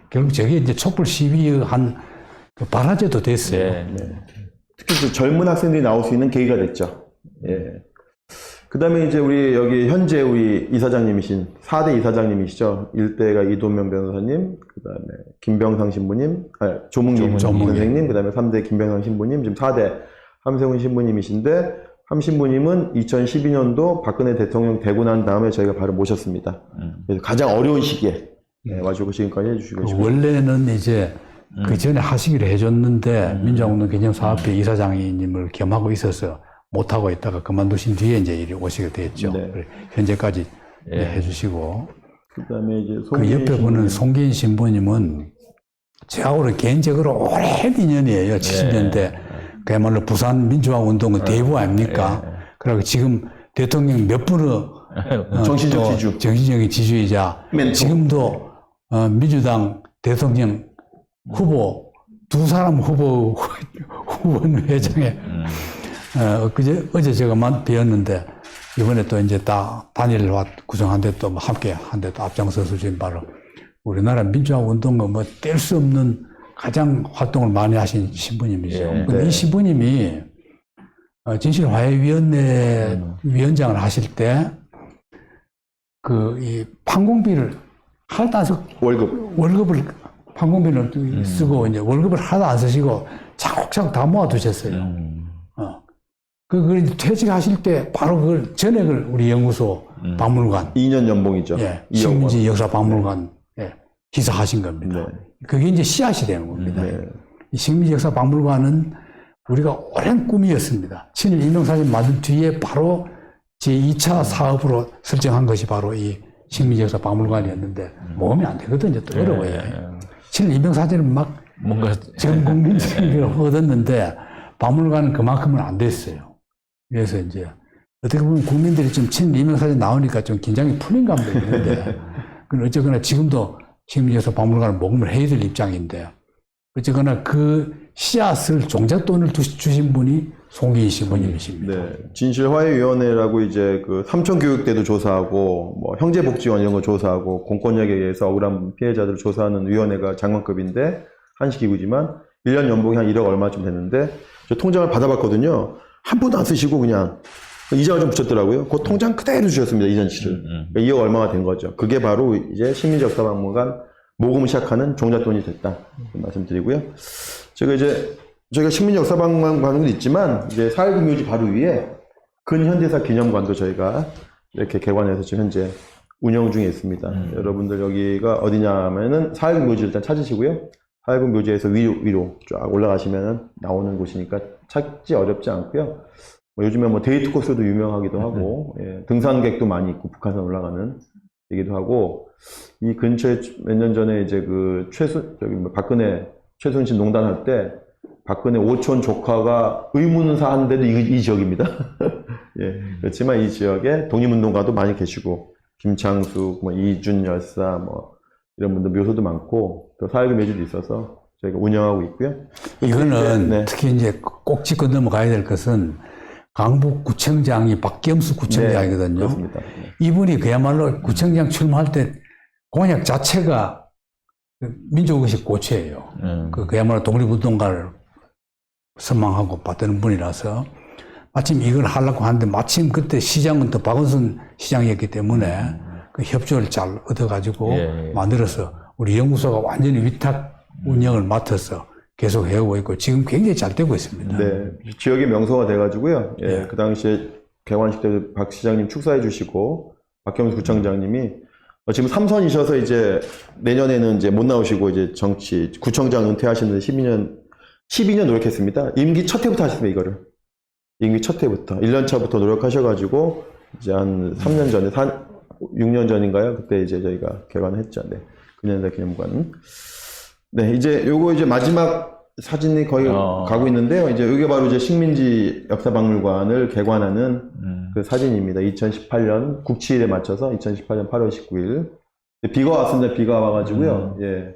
결국 저게 이제 촛불 시위 한 발화제도 됐어요. 특히 이제 젊은 학생들이 나올 수 있는 계기가 됐죠. 그 다음에 이제 우리 여기 현재 우리 이사장님이신 4대 이사장님이시죠. 1대가 이돈명 변호사님, 그 다음에 김병상 신부님, 조문기 선생님, 그 다음에 3대 김병상 신부님, 지금 4대 함세훈 신부님이신데 함 신부님은 2012년도 박근혜 대통령 되고 난 다음에 저희가 바로 모셨습니다. 그래서 가장 어려운 시기에 와주고 지금까지 해주시고 계시고 원래는 이제 그 전에 하시기로 해줬는데 민주화운동 기념사업회 이사장님을 겸하고 있어서 못하고 있다가 그만두신 뒤에 이제 이리 오시게 됐죠. 현재까지 해주시고. 그다음에 이제 그 옆에 보는 송기인 신부님은 저하고는 개인적으로 오랜 인연이에요. 70년대. 그야말로 부산 민주화운동의 대부 아닙니까? 그리고 지금 대통령 몇 분의 정신적 지주. 정신적인 지주이자 멘토. 지금도 민주당 대통령 후보 두 사람 후보원 회장에 어제 제가 뵈었는데 이번에 또 이제 다 단일 구성한데 또 함께 한데 또 앞장서서 지금 바로 우리나라 민주화 운동과 뭐 뗄 수 없는 가장 활동을 많이 하신 신부님이죠. 근데 이 신부님이 진실화해위원회 위원장을 하실 때, 이 판공비를 하나도 안 쓰고, 월급을, 판공비를 쓰고, 이제 월급을 하나도 안 쓰시고, 차곡차곡 다 모아두셨어요. 그걸 이제 퇴직하실 때, 바로 그걸 전액을 우리 연구소 박물관, 2년 연봉이죠. 예, 2억 원. 식민지 역사박물관, 예, 기사하신 겁니다. 네. 그게 이제 씨앗이 되는 겁니다. 네. 이 식민지 역사박물관은 우리가 오랜 꿈이었습니다. 친일 인명사진 만든 뒤에 바로 제2차 사업으로 설정한 것이 바로 이 식민지 역사박물관이었는데 모험이 안 되거든요. 또 어려워요. 친일 인명사진은 막 뭔가 전 국민적인 걸 얻었는데 박물관은 그만큼은 안 됐어요. 그래서 이제 어떻게 보면 국민들이 좀 친일 인명사진 나오니까 좀 긴장이 풀린 감도 있는데 그건 어쨌거나 지금도 식민지 역사박물관을 모금을 해야 될 입장인데 어쨌거나 그 씨앗을 종잣돈을 주신 분이 송기인 신부님이십니다. 네. 진실화해위원회라고 이제 그 삼촌교육대도 조사하고 뭐 형제복지원 이런 거 조사하고 공권력에 의해서 억울한 피해자들을 조사하는 위원회가 장관급인데 한식기구지만 1년 연봉이 한 1억 얼마쯤 됐는데 저 통장을 받아봤거든요. 한 푼도 안 쓰시고 그냥 이자를 좀 붙였더라고요. 그 통장 그대로 주셨습니다. 이전치를. 그러니까 2억 얼마가 된 거죠. 그게 바로 이제 식민지 역사박물관 모금을 시작하는 종잣돈이 됐다. 말씀드리고요. 저희가 식민지 역사박물관 가는 건 있지만 이제 4.19 묘지 바로 위에 근현대사 기념관도 저희가 이렇게 개관해서 지금 현재 운영 중에 있습니다. 여러분들 여기가 어디냐면은 4.19 묘지 일단 찾으시고요. 4.19 묘지에서 위로 쫙 올라가시면 나오는 곳이니까 찾기 어렵지 않고요. 뭐 요즘에 뭐 데이트 코스도 유명하기도 하고 예, 등산객도 많이 있고 북한산 올라가는 얘기도 하고 이 근처에 몇 년 전에 이제 그 박근혜 최순실 농단할 때 박근혜 오촌 조카가 의문사 하는 데도 이 지역입니다. 예, 그렇지만 이 지역에 독립운동가도 많이 계시고 김창숙, 뭐 이준 열사, 뭐 이런 분들 묘소도 많고 또 4.19 묘지도 있어서 저희가 운영하고 있고요. 이거는 네. 특히 이제 꼭 짚고 넘어가야 될 것은 강북구청장이 박겸수 구청장이거든요. 그렇습니다. 이분이 그야말로 구청장 출마할 때 공약 자체가 민족의식 고취예요. 그야말로 독립운동가를 선망하고 받드는 분이라서 마침 이걸 하려고 하는데 마침 그때 시장은 또 박원순 시장이었기 때문에 그 협조를 잘 얻어가지고 만들어서 우리 연구소가 완전히 위탁 운영을 맡아서 계속 해오고 있고 지금 굉장히 잘 되고 있습니다. 네, 지역의 명소가 돼가지고요. 예, 그 당시에 개관식 때 박 시장님 축사해 주시고 박경수 구청장님이 지금 3선이셔서 이제 내년에는 이제 못 나오시고 이제 정치 구청장 은퇴하시는데 12년 노력했습니다. 임기 첫 해부터 하셨습니다, 이거를. 임기 첫 해부터 1년 차부터 노력하셔가지고 이제 한 3년 전에 6년 전인가요? 그때 이제 저희가 개관했죠. 네, 근현대 기념관은. 네, 이제 요거 이제 마지막 사진이 거의 가고 있는데요. 이제 이게 바로 이제 식민지 역사박물관을 개관하는 그 사진입니다. 2018년 국치일에 맞춰서 2018년 8월 19일. 비가 왔습니다. 비가 와가지고요. 예.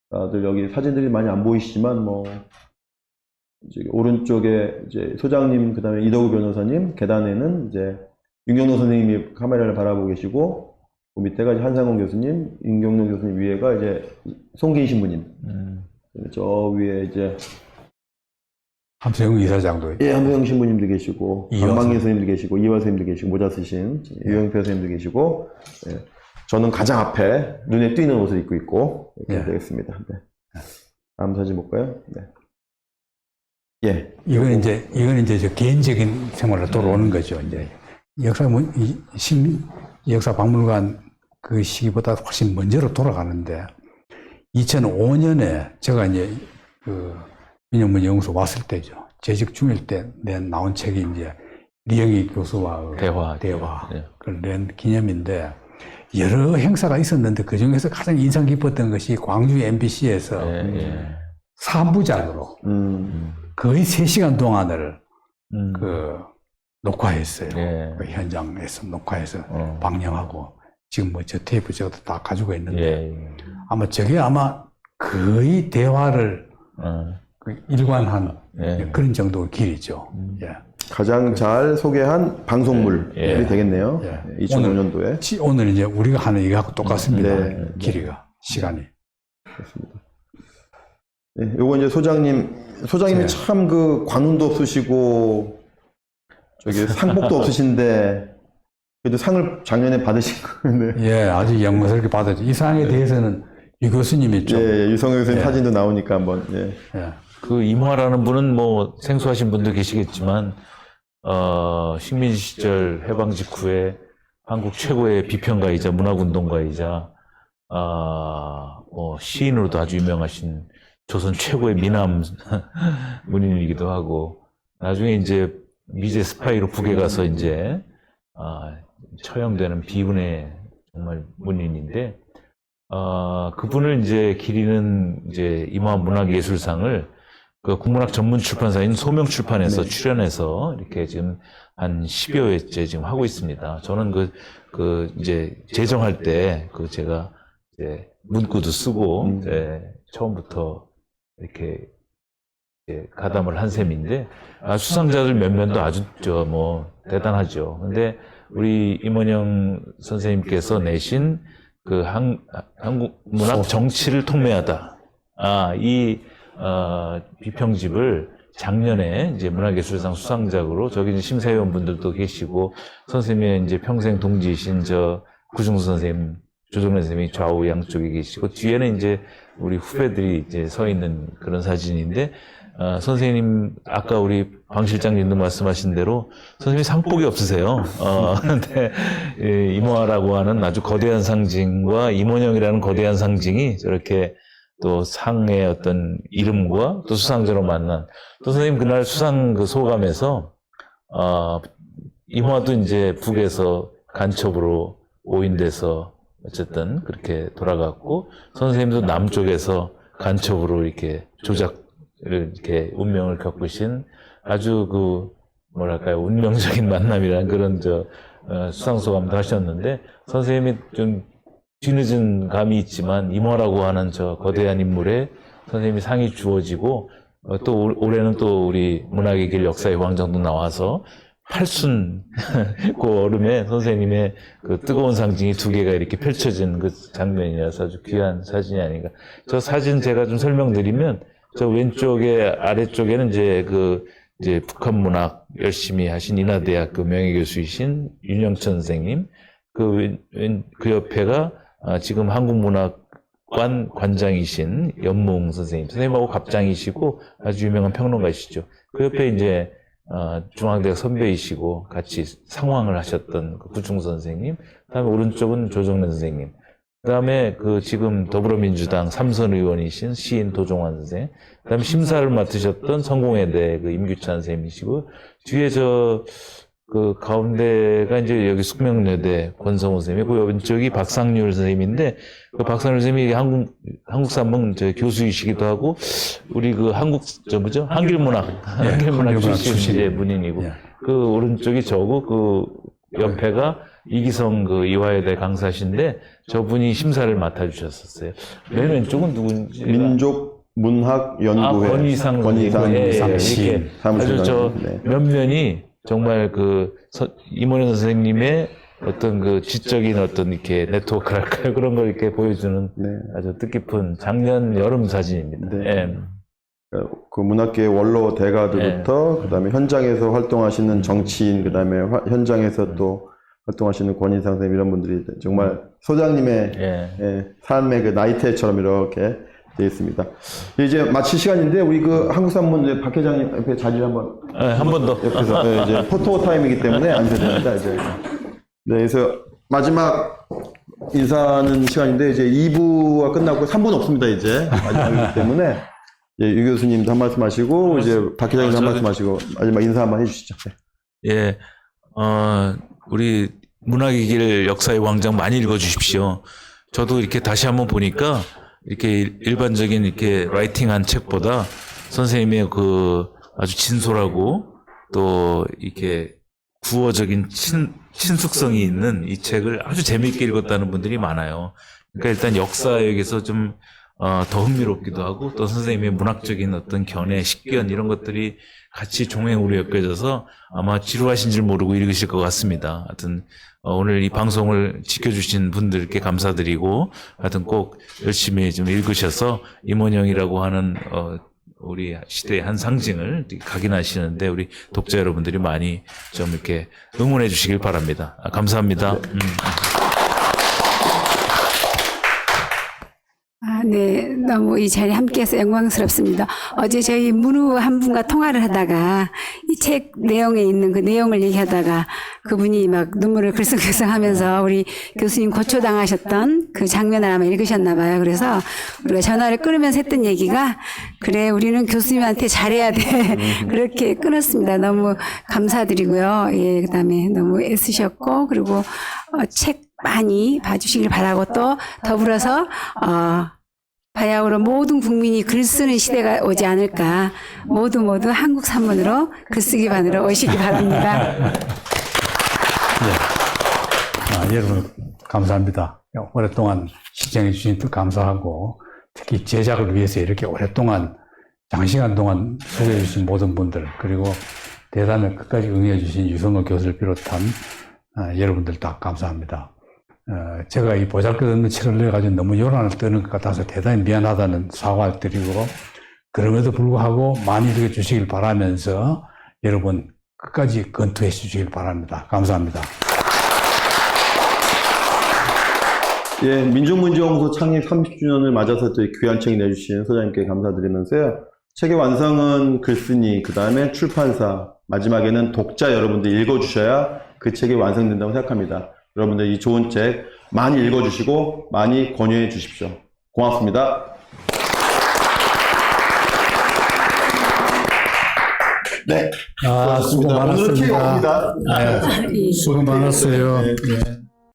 다들 여기 사진들이 많이 안 보이시지만 뭐 이제 오른쪽에 이제 소장님 그다음에 이덕우 변호사님 계단에는 이제 윤경로 선생님이 카메라를 바라보고 계시고 그 밑에가 이제 한상원 교수님, 임경록 교수님 위에가 이제 송기인 신부님. 저 위에 이제 함세영 이사장도 예, 함세영 신부님도 계시고 강방기 선생님도 계시고 이화 선생님도 계시고 모자 쓰신 유영표 선생님도 계시고 예. 저는 가장 앞에 눈에 띄는 옷을 입고 있고 이렇게 되겠습니다. 네. 다음 사진 볼까요? 네. 예. 이건 이제 저 개인적인 생활로 돌아오는 거죠. 이제 역사박물관 그 시기보다 훨씬 먼저로 돌아가는데 2005년에 제가 이제 그 민영문 연구소 왔을 때죠. 재직 중일 때 나온 책이 이제 리영희 교수와 대화 네. 그걸 낸 기념인데 여러 행사가 있었는데 그 중에서 가장 인상 깊었던 것이 광주 MBC에서 3부작으로 거의 3시간 동안을 그 녹화했어요. 그 현장에서 녹화해서 방영하고 지금 뭐 저 테이프 저것도 다 가지고 있는데 아마 저게 아마 거의 대화를 그 일관한 그런 정도의 길이죠. 예. 가장 잘 소개한 방송물이 되겠네요. 2005년도에. 오늘 이제 우리가 하는 이거하고 똑같습니다. 네. 길이가, 시간이. 그렇습니다. 네, 요거 이제 소장님이 참 그 관운도 없으시고 저기 상복도 없으신데 그래도 상을 작년에 받으신 거는데 예, 아주 영광스럽게 받았죠. 이 상에 대해서는 유 교수님이 좀, 예, 유성현 교수님 예. 사진도 나오니까 한번 예. 예. 그 이모화라는 분은 뭐 생소하신 분도 계시겠지만 식민지 시절 해방 직후에 한국 최고의 비평가이자 문학운동가이자 뭐 시인으로도 아주 유명하신 조선 최고의 미남 문인이기도 하고 나중에 이제 미제 스파이로 북에 가서 이제 처형되는 비운의 정말 문인인데 그분을 이제 기리는 이제 이모화 문학예술상을 그 국문학 전문 출판사인 소명출판에서 출연해서 이렇게 지금 한 10여 회째 지금 하고 있습니다. 저는 이제 제정할 때 제가 이제 문구도 쓰고 이제 처음부터 이렇게 이제 가담을 한 셈인데 수상자들 몇몇도 아주 대단하죠. 근데 우리 임원영 선생님께서 내신 그 한국 문학 정치를 통매하다. 이 비평집을 작년에 이제 문학예술상 수상작으로 저기 이제 심사위원분들도 계시고 선생님의 이제 평생 동지이신 구중수 선생님, 조정래 선생님이 좌우 양쪽에 계시고 뒤에는 이제 우리 후배들이 이제 서 있는 그런 사진인데 선생님 아까 우리 방 실장님도 말씀하신 대로 선생님이 상복이 없으세요. 근데 이모화라고 하는 아주 거대한 상징과 임원영이라는 거대한 상징이 저렇게 또 상의 어떤 이름과 또 수상자로 만난 또 선생님 그날 수상 그 소감에서 이모화도 이제 북에서 간첩으로 오인돼서 어쨌든 그렇게 돌아갔고 선생님도 남쪽에서 간첩으로 이렇게 조작을 이렇게 운명을 겪으신 아주 뭐랄까요 운명적인 만남이라는 그런 수상 소감도 하셨는데 선생님이 좀 뒤늦은 감이 있지만 이모라고 하는 거대한 인물에 선생님이 상이 주어지고 또 올해는 또 우리 문학의 길 역사의 왕정도 나와서 팔순 그 얼음에 선생님의 그 뜨거운 상징이 두 개가 이렇게 펼쳐진 그 장면이라서 아주 귀한 사진이 아닌가. 저 사진 제가 좀 설명드리면 저 왼쪽에 아래쪽에는 이제 북한 문학 열심히 하신 인하대학교 명예교수이신 윤영천 선생님 그 옆에가 지금 한국문학관 관장이신 연몽 선생님하고 갑장이시고 아주 유명한 평론가이시죠. 그 옆에 이제 중앙대학 선배이시고 같이 상황을 하셨던 구중 선생님, 그다음에 오른쪽은 조정래 선생님, 그다음에 지금 더불어민주당 삼선 의원이신 시인 도종환 선생, 그다음에 심사를 맡으셨던 성공회대 임규찬 선생님이시고 뒤에 가운데가 이제 여기 숙명여대 권성호 선생님, 그 왼쪽이 박상률 선생님인데, 그 박상률 선생님이 한국산문 교수이시기도 하고, 우리 한길문학 출신 이제 문인이고, 예. 그 오른쪽이 저고, 옆에가 이기성 이화여대 강사신데, 저분이 심사를 맡아주셨었어요. 맨 왼쪽은 누군지. 민족문학연구회. 권희상. 이렇게 아주 면면이 정말 임원현 선생님의 어떤 지적인 어떤 이렇게 네트워크랄까요? 그런 걸 이렇게 보여주는 아주 뜻깊은 작년 여름 사진입니다. 네. 예. 그 문학계 원로 대가들부터 그다음에 현장에서 활동하시는 정치인, 그다음에 현장에서 또 활동하시는 권인상 선생님 이런 분들이 정말 소장님의 삶의 그 나이테처럼 이렇게 되어 있습니다. 이제 마칠 시간인데 우리 한국산문 박 회장님 옆에 자리를 한 번 더 옆에서 이제 포토 타임이기 때문에 앉으셔야 됩니다. 이제 그래서 마지막 인사하는 시간인데 이제 2부가 끝나고 3부는 없습니다. 이제 마지막이기 때문에 유 교수님도 한 말씀 하시고 이제 박 회장님도 한 말씀 하시고 마지막 인사 한번 해주시죠. 예, 우리 문학의 길 역사의 왕정 많이 읽어주십시오. 저도 이렇게 다시 한번 보니까 이렇게 일반적인 이렇게 라이팅한 책보다 선생님의 아주 진솔하고 또 이렇게 구어적인 친숙성이 있는 이 책을 아주 재미있게 읽었다는 분들이 많아요. 그러니까 일단 역사에서 좀 더 흥미롭기도 하고 또 선생님의 문학적인 어떤 견해, 식견 이런 것들이 같이 종횡으로 엮여져서 아마 지루하신 줄 모르고 읽으실 것 같습니다. 하여튼 오늘 이 방송을 지켜주신 분들께 감사드리고 하여튼 꼭 열심히 좀 읽으셔서 임원영이라고 하는 우리 시대의 한 상징을 각인하시는데 우리 독자 여러분들이 많이 좀 이렇게 응원해 주시길 바랍니다. 감사합니다. 네, 너무 이 자리에 함께해서 영광스럽습니다. 어제 저희 문우 한 분과 통화를 하다가 이 책 내용에 있는 그 내용을 얘기하다가 그분이 막 눈물을 글썽글썽하면서 우리 교수님 고초당하셨던 그 장면을 아마 읽으셨나 봐요. 그래서 우리가 전화를 끊으면서 했던 얘기가 그래 우리는 교수님한테 잘해야 돼 그렇게 끊었습니다. 너무 감사드리고요. 예, 그다음에 너무 애쓰셨고 그리고 책 많이 봐주시길 바라고 또 더불어서 바야흐로 모든 국민이 글 쓰는 시대가 오지 않을까. 모두 한국 산문으로 글쓰기반으로 오시기 바랍니다. 네. 여러분 감사합니다. 오랫동안 시청해 주신 또 감사하고 특히 제작을 위해서 이렇게 오랫동안 장시간 동안 소개해 주신 모든 분들 그리고 대담에 끝까지 응해 주신 유성호 교수를 비롯한 여러분들 다 감사합니다. 제가 이 보잘것없는 책을 내가지고 너무 요란을 떠는 것 같아서 대단히 미안하다는 사과를 드리고 그럼에도 불구하고 많이 읽어주시길 바라면서 여러분 끝까지 검토해 주시길 바랍니다. 감사합니다. 예, 민족문제연구소 창립 30주년을 맞아서 또 귀한 책 내주신 소장님께 감사드리면서요. 책의 완성은 글쓴이, 그 다음에 출판사, 마지막에는 독자 여러분들 읽어주셔야 그 책이 완성된다고 생각합니다. 여러분들 이 좋은 책 많이 읽어주시고 많이 권유해 주십시오. 고맙습니다. 네. 수고 오늘은 많았습니다. 책 없습니다. 수고 많았어요. 네.